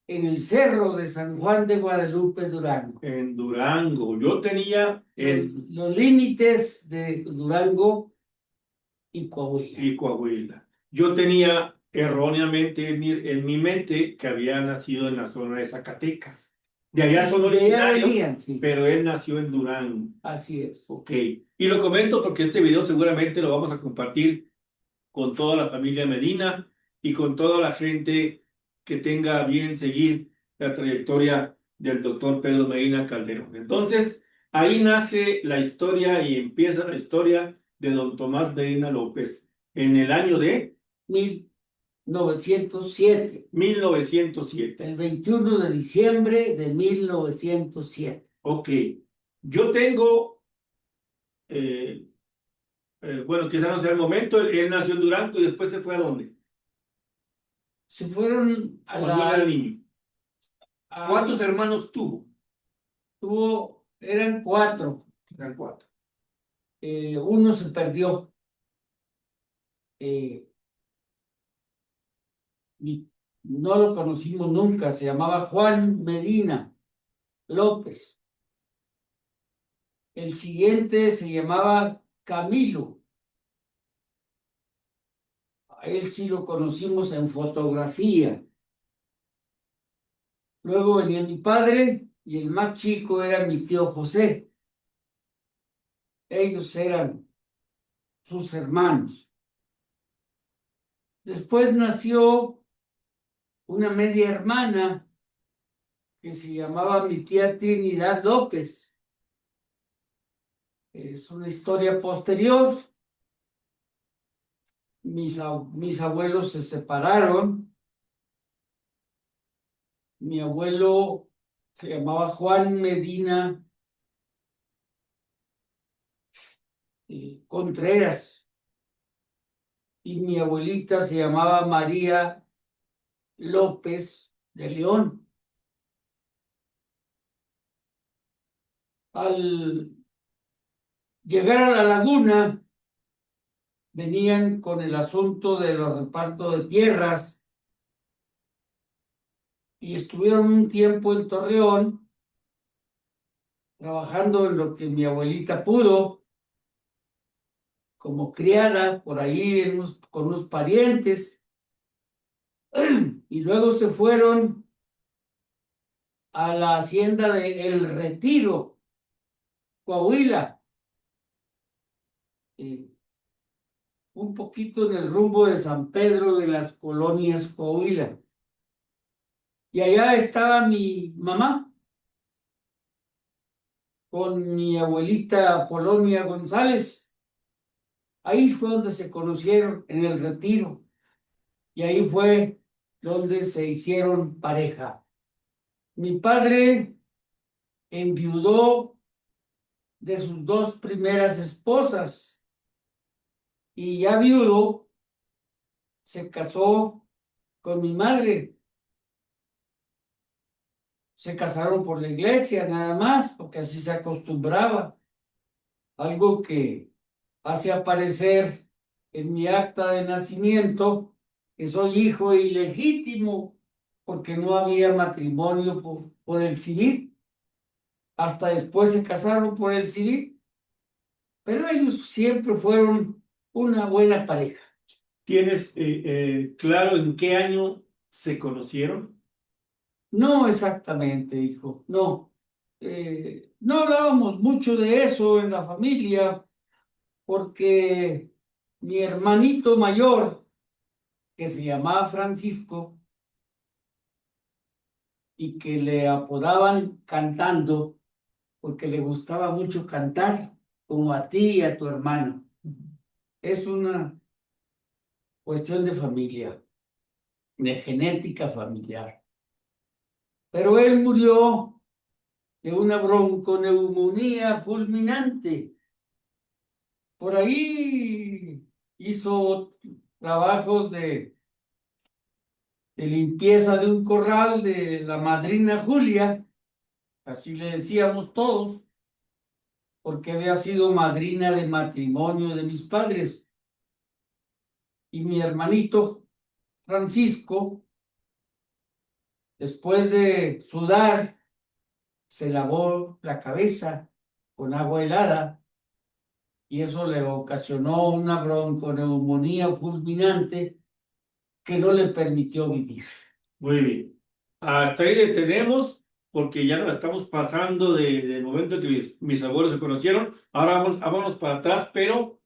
[SPEAKER 2] en el cerro de San Juan de Guadalupe, Durango.
[SPEAKER 1] En Durango. Yo tenía
[SPEAKER 2] Los límites de Durango y Coahuila.
[SPEAKER 1] y Coahuila. Yo tenía erróneamente en mi mente que había nacido en la zona de Zacatecas. De allá son
[SPEAKER 2] De allá
[SPEAKER 1] originarios,
[SPEAKER 2] venían, sí.
[SPEAKER 1] pero él nació en Durango.
[SPEAKER 2] Así es.
[SPEAKER 1] Ok. Y lo comento porque este video seguramente lo vamos a compartir con toda la familia Medina y con toda la gente que tenga a bien seguir la trayectoria del doctor Pedro Medina Calderón. Entonces, ahí nace la historia y empieza la historia de don Tomás Medina López en el año de
[SPEAKER 2] 1907.
[SPEAKER 1] 1907.
[SPEAKER 2] El 21 de diciembre de 1907.
[SPEAKER 1] Ok. Yo tengo, eh, bueno, quizá no sea el momento, él nació en Durango y después se fue ¿a dónde?
[SPEAKER 2] Se fueron a
[SPEAKER 1] Cuando él era niño.
[SPEAKER 2] a-
[SPEAKER 1] ¿Cuántos hermanos tuvo?
[SPEAKER 2] eran cuatro.
[SPEAKER 1] Eran 4.
[SPEAKER 2] Uno se perdió. Eh, no lo conocimos nunca. Se llamaba Juan Medina López. El siguiente se llamaba Camilo. A él sí lo conocimos en fotografía. Luego venía mi padre y el más chico era mi tío José. Ellos eran sus hermanos. Después nació una media hermana que se llamaba mi tía Trinidad López. Es una historia posterior. Mis abuelos se separaron. Mi abuelo se llamaba Juan Medina Contreras y mi abuelita se llamaba María López de León. Al llegar a la laguna, venían con el asunto de los repartos de tierras y estuvieron un tiempo en Torreón trabajando en lo que mi abuelita pudo, como criada por ahí con unos parientes, y luego se fueron a la hacienda de El Retiro, Coahuila, eh, un poquito en el rumbo de San Pedro de las Colonias, Coahuila. Y allá estaba mi mamá con mi abuelita Polonia González. Ahí fue donde se conocieron, en El Retiro. Y ahí fue donde se hicieron pareja. Mi padre enviudó de sus dos primeras esposas y ya viudo se casó con mi madre. Se casaron por la iglesia nada más, porque así se acostumbraba. Algo que hace aparecer en mi acta de nacimiento que soy hijo ilegítimo, porque no había matrimonio por el civil. Hasta después se casaron por el civil, pero ellos siempre fueron una buena pareja.
[SPEAKER 1] ¿Tienes claro en qué año se conocieron?
[SPEAKER 2] No exactamente, hijo, no. No hablábamos mucho de eso en la familia, porque mi hermanito mayor, que se llamaba Francisco y que le apodaban cantando, porque le gustaba mucho cantar, como a ti y a tu hermano. Es una cuestión de familia, de genética familiar. Pero él murió de una bronconeumonía fulminante. Por ahí hizo trabajos de limpieza de un corral de la madrina Julia, así le decíamos todos, porque había sido madrina de matrimonio de mis padres. Y mi hermanito Francisco, después de sudar, se lavó la cabeza con agua helada y eso le ocasionó una bronconeumonía fulminante que no le permitió vivir.
[SPEAKER 1] Muy bien. Hasta ahí detenemos porque ya nos estamos pasando del momento en que mis abuelos se conocieron. Ahora vámonos para atrás, pero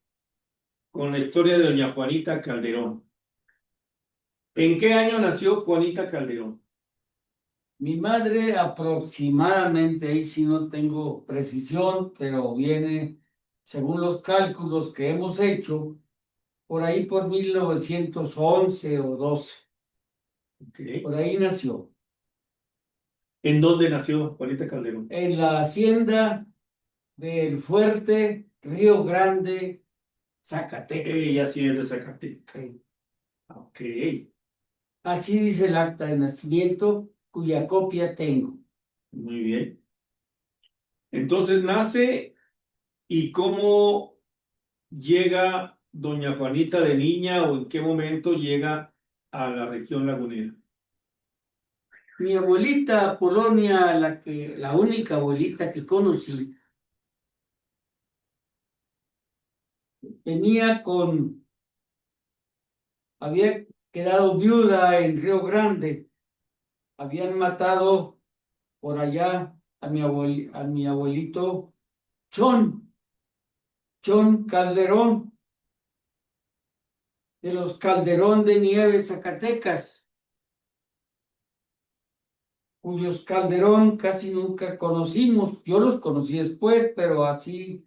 [SPEAKER 1] con la historia de doña Juanita Calderón. ¿En qué año nació Juanita Calderón?
[SPEAKER 2] Mi madre aproximadamente, ahí sí no tengo precisión, pero viene, según los cálculos que hemos hecho, por ahí por 1911 o 12.
[SPEAKER 1] Ok.
[SPEAKER 2] Por ahí nació,
[SPEAKER 1] ¿En dónde nació Juanita Calderón?
[SPEAKER 2] en la hacienda del Fuerte Río Grande, Zacatecas.
[SPEAKER 1] Ella sí es de Zacatecas.
[SPEAKER 2] Ok.
[SPEAKER 1] Ok,
[SPEAKER 2] Así dice el acta de nacimiento, cuya copia tengo.
[SPEAKER 1] muy bien. Entonces nace y cómo llega doña Juanita de niña o en qué momento llega a la región lagunera.
[SPEAKER 2] Mi abuelita Polonia, la única abuelita que conocí, venía había quedado viuda en Río Grande, habían matado por allá a mi abuelito Chon, Chon Calderón, de los Calderón de Nieves, Zacatecas, cuyos Calderón casi nunca conocimos. Yo los conocí después, pero así,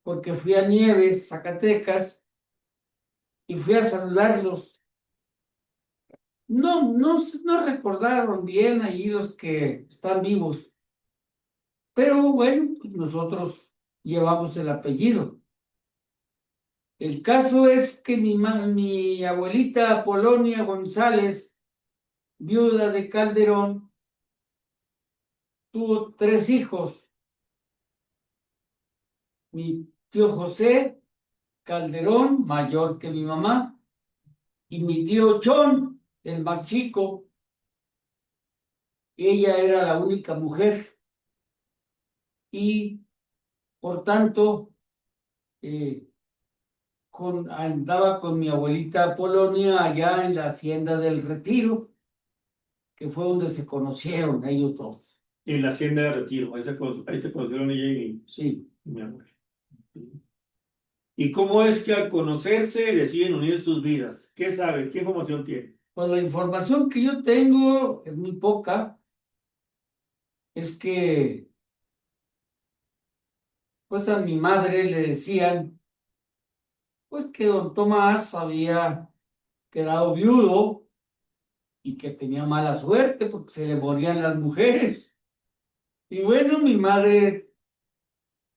[SPEAKER 2] porque fui a Nieves, Zacatecas, y fui a saludarlos. No recordaron bien allí los que están vivos, pero bueno, pues nosotros llevamos el apellido. El caso es que mi abuelita Polonia González, viuda de Calderón, tuvo tres hijos. Mi tío José Calderón, mayor que mi mamá, y mi tío Chon, el más chico. Ella era la única mujer. y por tanto andaba con mi abuelita Polonia allá en la hacienda del Retiro, que fue donde se conocieron ellos dos.
[SPEAKER 1] En la hacienda de Retiro. Ahí se conocieron ella
[SPEAKER 2] Sí,
[SPEAKER 1] y mi abuelo. ¿Y cómo es que al conocerse deciden unir sus vidas? ¿Qué sabes? ¿Qué información tienes?
[SPEAKER 2] pues la información que yo tengo es muy poca, es que pues a mi madre le decían pues que don Tomás había quedado viudo y que tenía mala suerte porque se le morían las mujeres. Y bueno, mi madre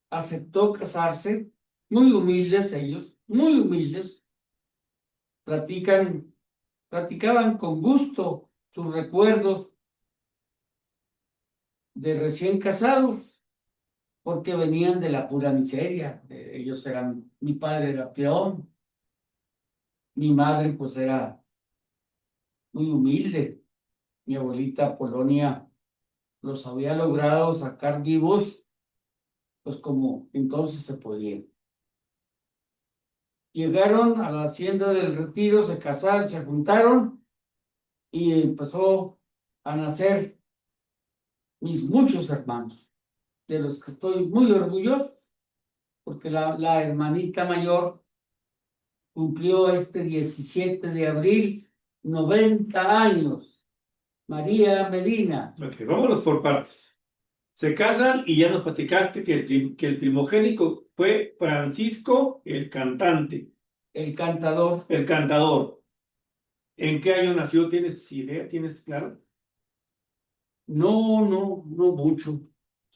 [SPEAKER 2] aceptó casarse, muy humildes ellos, muy humildes, platicaban con gusto sus recuerdos de recién casados, porque venían de la pura miseria. Ellos eran, mi padre era peón, mi madre pues era muy humilde, mi abuelita Polonia los había logrado sacar vivos, pues como entonces se podía. Llegaron a la hacienda del Retiro, se casaron, se juntaron y empezó a nacer mis muchos hermanos, de los que estoy muy orgulloso, porque la hermanita mayor cumplió este 17 de abril 90 años, María Medina,
[SPEAKER 1] Ok, vámonos por partes. Se casan y ya nos platicaste que el primogénito fue Francisco el cantante,
[SPEAKER 2] el cantador.
[SPEAKER 1] el cantador. ¿En qué año nació? ¿Tienes idea? ¿Tienes claro?
[SPEAKER 2] No mucho.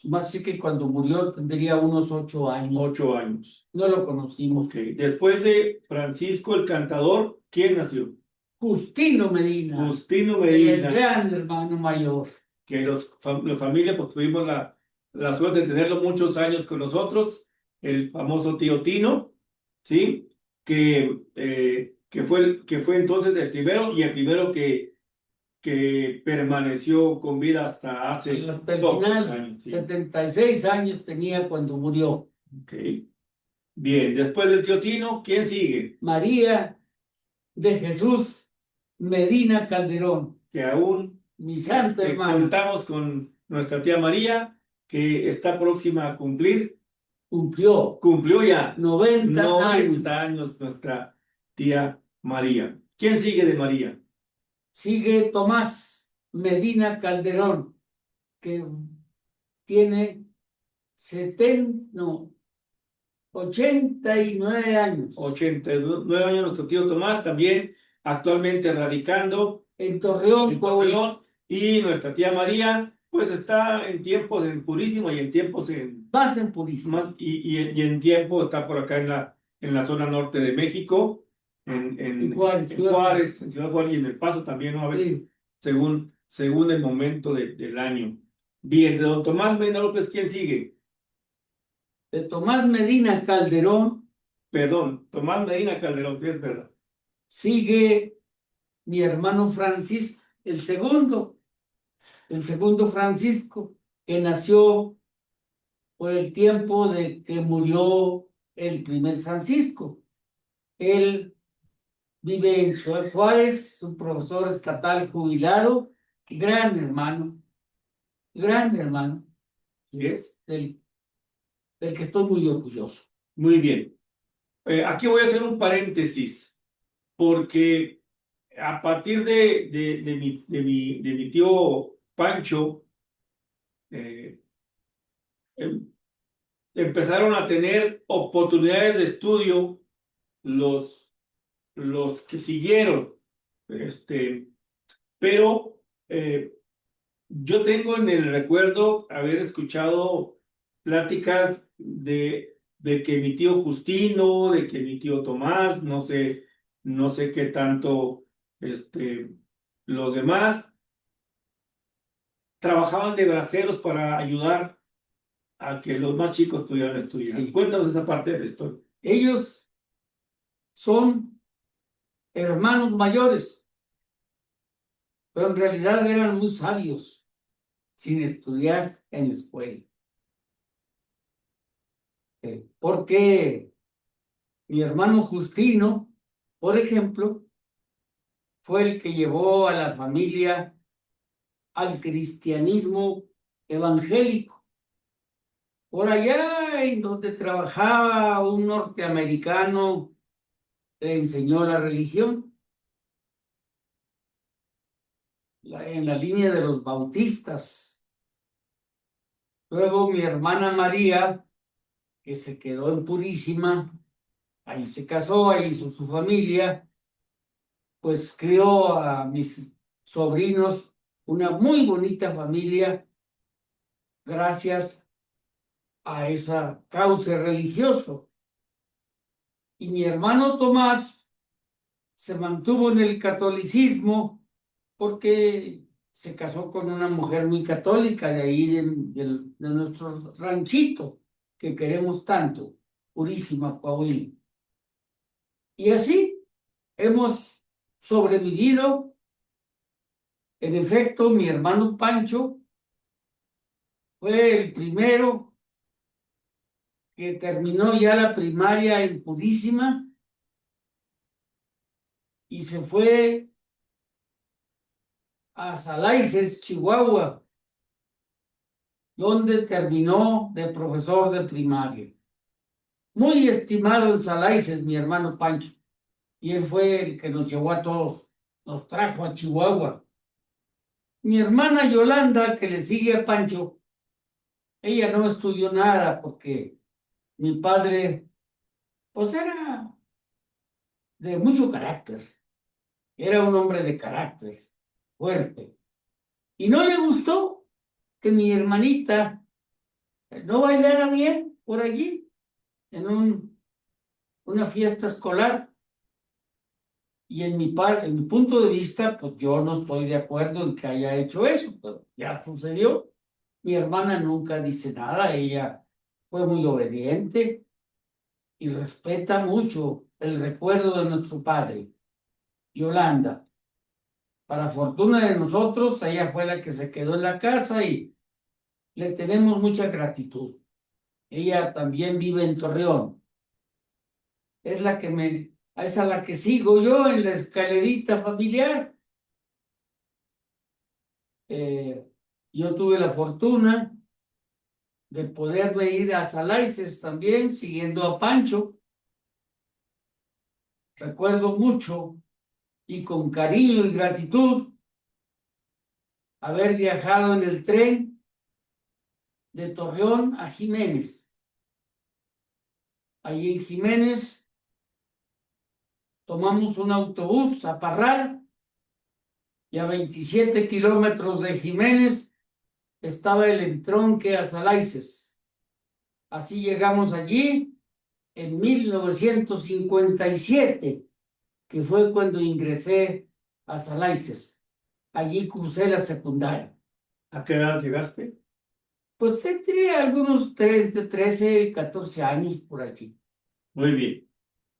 [SPEAKER 2] Más sí que cuando murió tendría unos 8 años.
[SPEAKER 1] 8 años.
[SPEAKER 2] No lo conocimos.
[SPEAKER 1] Ok, después de Francisco el cantador, ¿quién nació?
[SPEAKER 2] Justino Medina,
[SPEAKER 1] Justino
[SPEAKER 2] el
[SPEAKER 1] Medina,
[SPEAKER 2] gran hermano mayor.
[SPEAKER 1] que la familia pues tuvimos la suerte de tenerlo muchos años con nosotros, el famoso tío Tino, ¿sí? Que fue entonces el primero que permaneció con vida hasta hace
[SPEAKER 2] Hasta el
[SPEAKER 1] pocos
[SPEAKER 2] final,
[SPEAKER 1] años, ¿sí?
[SPEAKER 2] 76 años tenía cuando murió.
[SPEAKER 1] Ok. Bien, después del tío Tino, ¿quién sigue?
[SPEAKER 2] María de Jesús Medina Calderón,
[SPEAKER 1] Que aún
[SPEAKER 2] mi santa hermana,
[SPEAKER 1] contamos con nuestra tía María, que está próxima a cumplió ya
[SPEAKER 2] 90 años.
[SPEAKER 1] 90 años nuestra tía María. ¿Quién sigue de María?
[SPEAKER 2] Sigue Tomás Medina Calderón, que tiene 70, no, 89 años.
[SPEAKER 1] 89 años nuestro tío Tomás, también actualmente radicando
[SPEAKER 2] En Torreón,
[SPEAKER 1] en
[SPEAKER 2] Coahuila.
[SPEAKER 1] Torreón. Y nuestra tía María, pues está en tiempos en Purísimo y en tiempos en
[SPEAKER 2] Más en Purísimo.
[SPEAKER 1] y en tiempo está por acá en la zona norte de México,
[SPEAKER 2] En Juárez,
[SPEAKER 1] en Juárez, en Ciudad Juárez y en El Paso también, ¿no? A ver,
[SPEAKER 2] Sí.
[SPEAKER 1] según el momento del año. Bien, de don Tomás Medina López, ¿quién sigue?
[SPEAKER 2] De Tomás Medina Calderón
[SPEAKER 1] Perdón, Tomás Medina Calderón, sí es verdad.
[SPEAKER 2] sigue mi hermano Francisco, el segundo Francisco, que nació por el tiempo de que murió el primer Francisco. Él vive en Ciudad Juárez, un profesor estatal jubilado, gran hermano,
[SPEAKER 1] ¿Sí es?
[SPEAKER 2] del que estoy muy orgulloso.
[SPEAKER 1] Muy bien. Aquí voy a hacer un paréntesis, porque a partir de mi tío Pancho, eh, em- empezaron a tener oportunidades de estudio los que siguieron. Este, pero yo tengo en el recuerdo haber escuchado pláticas de que mi tío Justino, de que mi tío Tomás, no sé qué tanto los demás trabajaban de braceros para ayudar a que los más chicos pudieran estudiar.
[SPEAKER 2] Sí.
[SPEAKER 1] Cuéntanos esa parte de la historia.
[SPEAKER 2] Ellos son hermanos mayores, pero en realidad eran muy sabios sin estudiar en la escuela. porque mi hermano Justino, por ejemplo, fue el que llevó a la familia al cristianismo evangélico. Por allá en donde trabajaba un norteamericano, le enseñó la religión, en la línea de los bautistas. Luego mi hermana María, que se quedó en Purísima, ahí se casó, ahí hizo su familia, pues crió a mis sobrinos, una muy bonita familia, gracias a esa cauce religioso. Y mi hermano Tomás se mantuvo en el catolicismo porque se casó con una mujer muy católica de ahí, de nuestro ranchito que queremos tanto, Purísima, Coahuila. Y así hemos sobrevivido. En efecto, mi hermano Pancho fue el primero que terminó ya la primaria en Purísima y se fue a Salaices, Chihuahua, donde terminó de profesor de primaria. Muy estimado en Salaices, mi hermano Pancho, y él fue el que nos llevó a todos, nos trajo a Chihuahua. Mi hermana Yolanda, que le sigue a Pancho, ella no estudió nada porque mi padre, pues era de mucho carácter, era un hombre de carácter fuerte, y no le gustó que mi hermanita no bailara bien por allí en una fiesta escolar. Y en mi punto de vista, pues yo no estoy de acuerdo en que haya hecho eso, pero ya sucedió. Mi hermana nunca dice nada, ella fue muy obediente y respeta mucho el recuerdo de nuestro padre, Yolanda. Para fortuna de nosotros, ella fue la que se quedó en la casa y le tenemos mucha gratitud. Ella también vive en Torreón. Es a la que sigo yo en la escalerita familiar. Eh, yo tuve la fortuna de poderme ir a Salaices también, siguiendo a Pancho. Recuerdo mucho y con cariño y gratitud haber viajado en el tren de Torreón a Jiménez. Allí en Jiménez tomamos un autobús a Parral y a 27 kilómetros de Jiménez estaba el entronque a Salaices. Así llegamos allí en 1957, que fue cuando ingresé a Salaices. Allí cursé la secundaria.
[SPEAKER 1] ¿A qué edad llegaste?
[SPEAKER 2] Pues tendría algunos 13 y 14 años por allí.
[SPEAKER 1] Muy bien.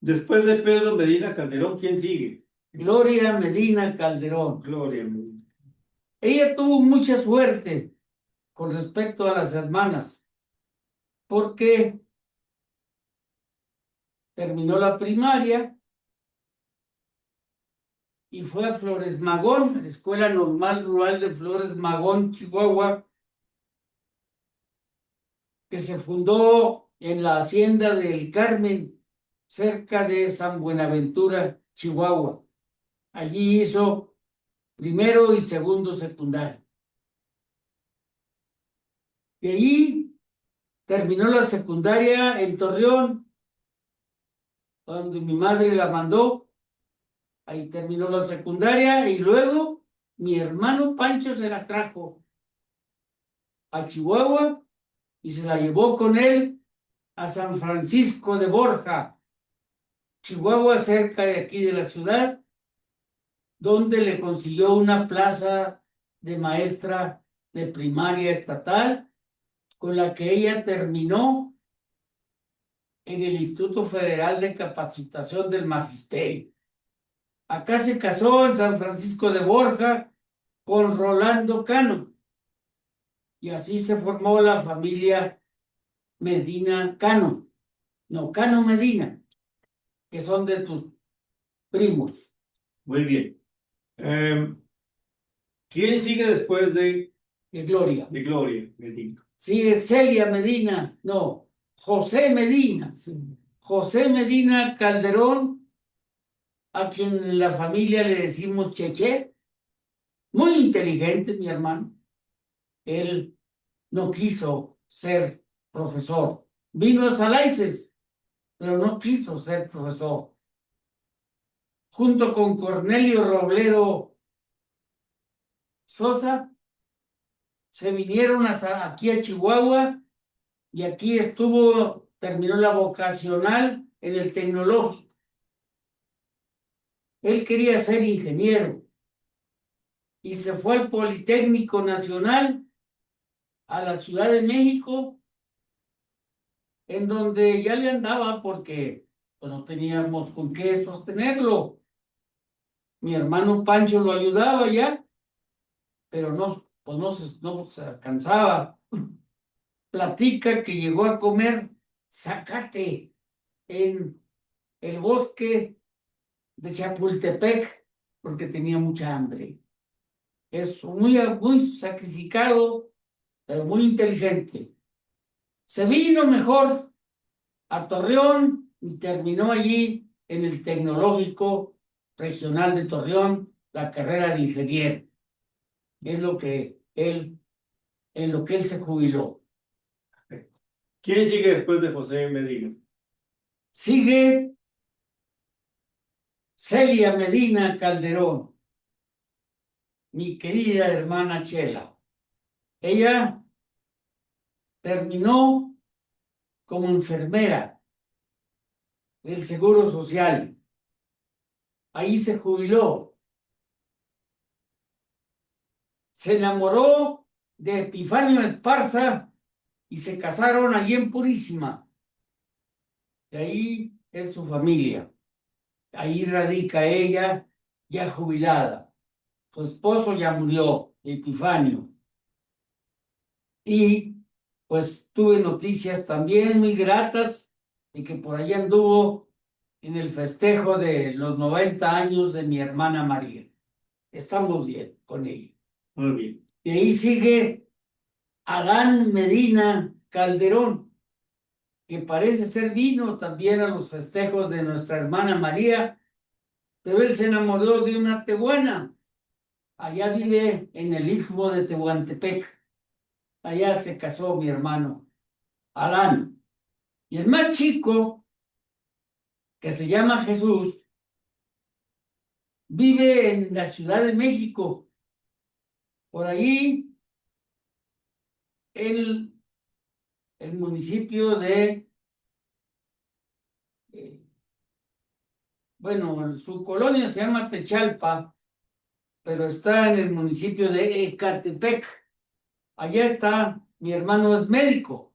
[SPEAKER 1] Después de Pedro Medina Calderón, ¿quién sigue?
[SPEAKER 2] Gloria Medina Calderón.
[SPEAKER 1] Gloria.
[SPEAKER 2] Ella tuvo mucha suerte con respecto a las hermanas, porque terminó la primaria y fue a Flores Magón, a la Escuela Normal Rural de Flores Magón, Chihuahua, que se fundó en la hacienda del Carmen, cerca de San Buenaventura, Chihuahua. Allí hizo primero y segundo secundario. De allí terminó la secundaria en Torreón, donde mi madre la mandó. Ahí terminó la secundaria y luego mi hermano Pancho se la trajo a Chihuahua y se la llevó con él a San Francisco de Borja, Chihuahua, cerca de aquí de la ciudad, donde le consiguió una plaza de maestra de primaria estatal, con la que ella terminó en el Instituto Federal de Capacitación del Magisterio. Acá se casó en San Francisco de Borja con Rolando Cano, y así se formó la familia Medina Cano. no, Cano Medina, que son de tus primos.
[SPEAKER 1] Muy bien. ¿Quién sigue después
[SPEAKER 2] De Gloria.
[SPEAKER 1] de Gloria Medina?
[SPEAKER 2] Sigue Celia Medina, no, José Medina. José Medina Calderón, a quien en la familia le decimos Cheche, muy inteligente, mi hermano. Él no quiso ser profesor. Vino a Salaices, pero no quiso ser profesor. Junto con Cornelio Robledo Sosa, se vinieron aquí a Chihuahua y aquí terminó la vocacional en el tecnológico. Él quería ser ingeniero y se fue al Politécnico Nacional, a la Ciudad de México, en donde ya le andaba porque pues, no teníamos con qué sostenerlo. Mi hermano Pancho lo ayudaba ya, pero no se alcanzaba. Platica que llegó a comer zacate en el bosque de Chapultepec porque tenía mucha hambre. Es muy sacrificado, pero muy inteligente. Se vino mejor a Torreón y terminó allí en el Tecnológico Regional de Torreón la carrera de ingeniero. Es en lo que él se jubiló.
[SPEAKER 1] ¿Quién sigue después de José Medina?
[SPEAKER 2] Sigue Celia Medina Calderón, mi querida hermana Chela. Ella terminó como enfermera del Seguro Social. Ahí se jubiló. Se enamoró de Epifanio Esparza y se casaron allí en Purísima. De ahí es su familia. Ahí radica ella, ya jubilada. Su esposo ya murió, Epifanio. Y pues tuve noticias también muy gratas de que por allá anduvo en el festejo de los 90 años de mi hermana María. Estamos bien con ella.
[SPEAKER 1] Muy bien.
[SPEAKER 2] Y ahí sigue Adán Medina Calderón, que parece ser vino también a los festejos de nuestra hermana María, pero él se enamoró de una tehuana. Allá vive en el Istmo de Tehuantepec. Allá se casó mi hermano Adán. Y el más chico, que se llama Jesús, vive en la Ciudad de México. Por ahí, el municipio eh, bueno, su colonia se llama Techalpa, pero está en el municipio de Ecatepec. Allá está, mi hermano es médico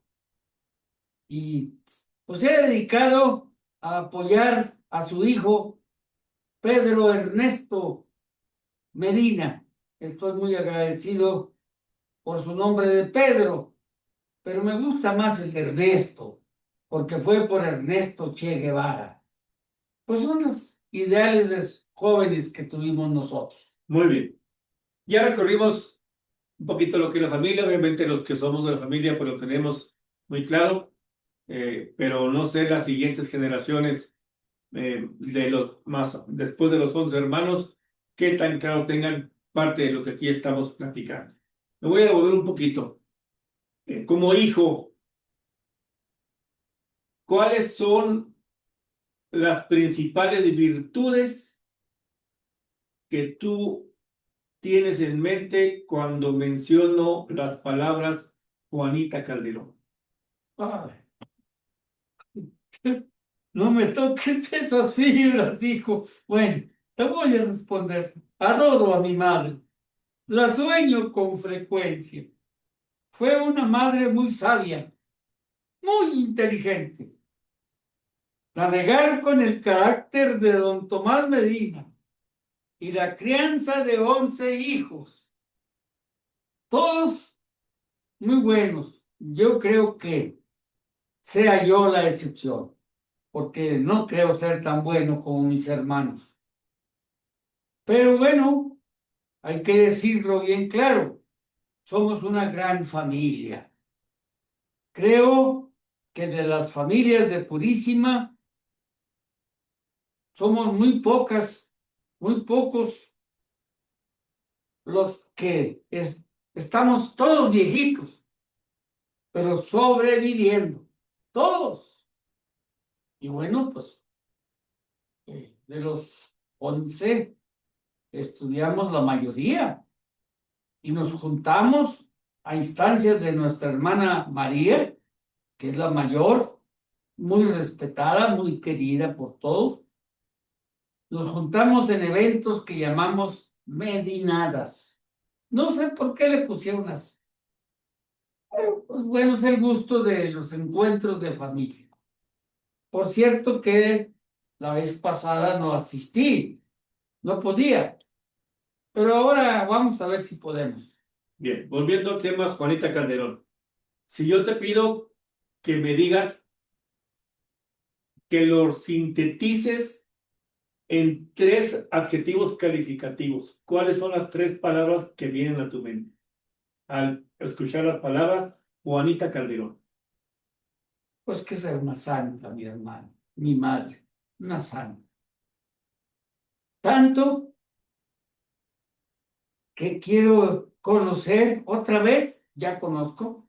[SPEAKER 2] y pues se ha dedicado a apoyar a su hijo Pedro Ernesto Medina. Estoy muy agradecido por su nombre de Pedro, pero me gusta más el de Ernesto, porque fue por Ernesto Che Guevara. Pues son los ideales de jóvenes que tuvimos nosotros.
[SPEAKER 1] Muy bien. Ya recorrimos un poquito lo que es la familia. Obviamente los que somos de la familia pues lo tenemos muy claro, pero no sé las siguientes generaciones de los más, después de los 11 hermanos, qué tan claro tengan parte de lo que aquí estamos platicando. Me voy a devolver un poquito. Como hijo, ¿cuáles son las principales virtudes que tú tienes en mente cuando menciono las palabras Juanita Calderón?
[SPEAKER 2] Ay, no me toques esas fibras, hijo. Bueno, te voy a responder. Adoro a mi madre. La sueño con frecuencia. Fue una madre muy sabia, muy inteligente. Navegar con el carácter de don Tomás Medina y la crianza de 11 hijos, todos muy buenos. Yo creo que sea yo la excepción. porque no creo ser tan bueno como mis hermanos. Pero bueno, hay que decirlo bien claro, somos una gran familia. Creo que de las familias de Purísima somos muy pocos los que estamos todos viejitos, pero sobreviviendo, todos. Y bueno, pues de los 11 estudiamos la mayoría y nos juntamos a instancias de nuestra hermana María, que es la mayor, muy respetada, muy querida por todos. Nos juntamos en eventos que llamamos medinadas. No sé por qué le pusieron así. Pero, pues bueno, es el gusto de los encuentros de familia. Por cierto que la vez pasada no asistí, no podía, pero ahora vamos a ver si podemos.
[SPEAKER 1] Bien, volviendo al tema, Juanita Calderón. Si yo te pido que me digas, que lo sintetices en tres adjetivos calificativos, ¿cuáles son las tres palabras que vienen a tu mente al escuchar las palabras Juanita Calderón?
[SPEAKER 2] Pues que ser una santa, mi hermano, mi madre, una santa. Tanto que quiero conocer otra vez, ya conozco,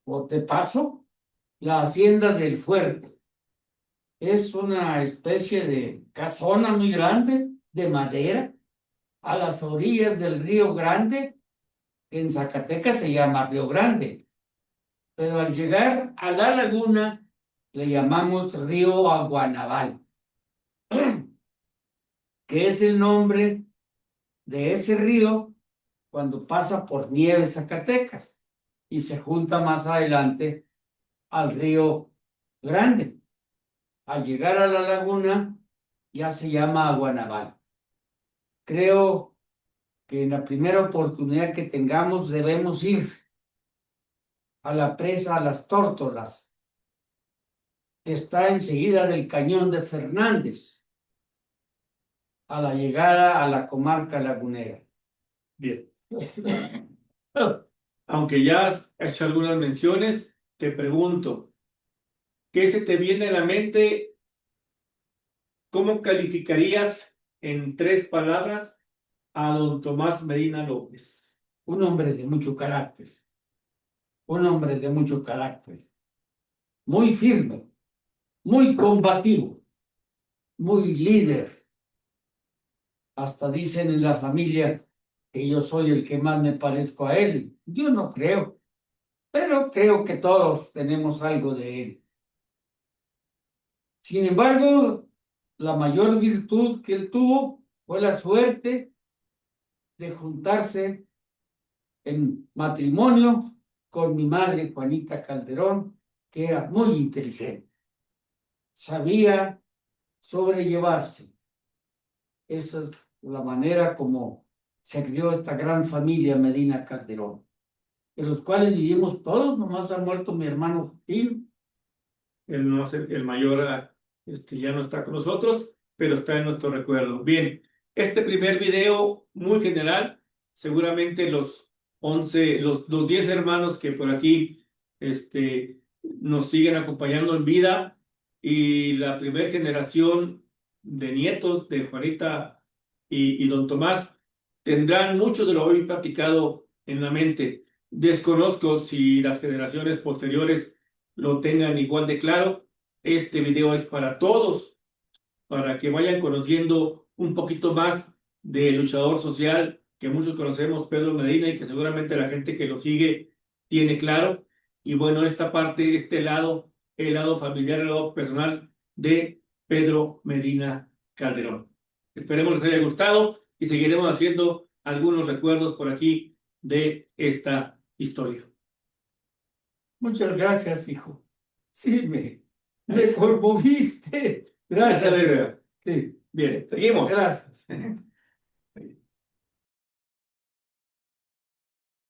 [SPEAKER 2] o de paso, la hacienda del Fuerte. Es una especie de casona muy grande de madera a las orillas del Río Grande, que en Zacatecas se llama Río Grande, pero al llegar a la laguna le llamamos Río Aguanaval, que es el nombre de ese río cuando pasa por Nieves, Zacatecas, y se junta más adelante al Río Grande. Al llegar a la laguna ya se llama Aguanaval. Creo que en la primera oportunidad que tengamos debemos ir a la presa, a las tórtolas, que está enseguida del cañón de Fernández, a la llegada a la comarca lagunera.
[SPEAKER 1] Bien, aunque ya has hecho algunas menciones, te pregunto, ¿qué se te viene a la mente? ¿Cómo calificarías en tres palabras a don Tomás Medina López?
[SPEAKER 2] Un hombre de mucho carácter, un hombre de mucho carácter, muy firme, muy combativo, muy líder. Hasta dicen en la familia que yo soy el que más me parezco a él. Yo no creo, pero creo que todos tenemos algo de él. Sin embargo, la mayor virtud que él tuvo fue la suerte de juntarse en matrimonio con mi madre Juanita Calderón, que era muy inteligente. Sabía sobrellevarse. Esa es la manera como se crió esta gran familia Medina Calderón, de los cuales vivimos todos, nomás ha muerto mi hermano Joaquín.
[SPEAKER 1] El, no, el mayor ya no está con nosotros, pero está en nuestro recuerdo. Bien, este primer video muy general, seguramente los 10 hermanos que por aquí nos siguen acompañando en vida y la primera generación de nietos de Juanita y don Tomás tendrán mucho de lo hoy platicado en la mente. Desconozco si las generaciones posteriores lo tengan igual de claro. Este video es para todos, para que vayan conociendo un poquito más del luchador social que muchos conocemos, Pedro Medina, y que seguramente la gente que lo sigue tiene claro. Y bueno, esta parte, este lado, el lado familiar, el lado personal de Pedro Medina Calderón. Esperemos les haya gustado y seguiremos haciendo algunos recuerdos por aquí de esta historia.
[SPEAKER 2] Muchas gracias, hijo. Sí, me conmoviste. Gracias.
[SPEAKER 1] Gracias.
[SPEAKER 2] Sí,
[SPEAKER 1] Bien, seguimos.
[SPEAKER 2] gracias.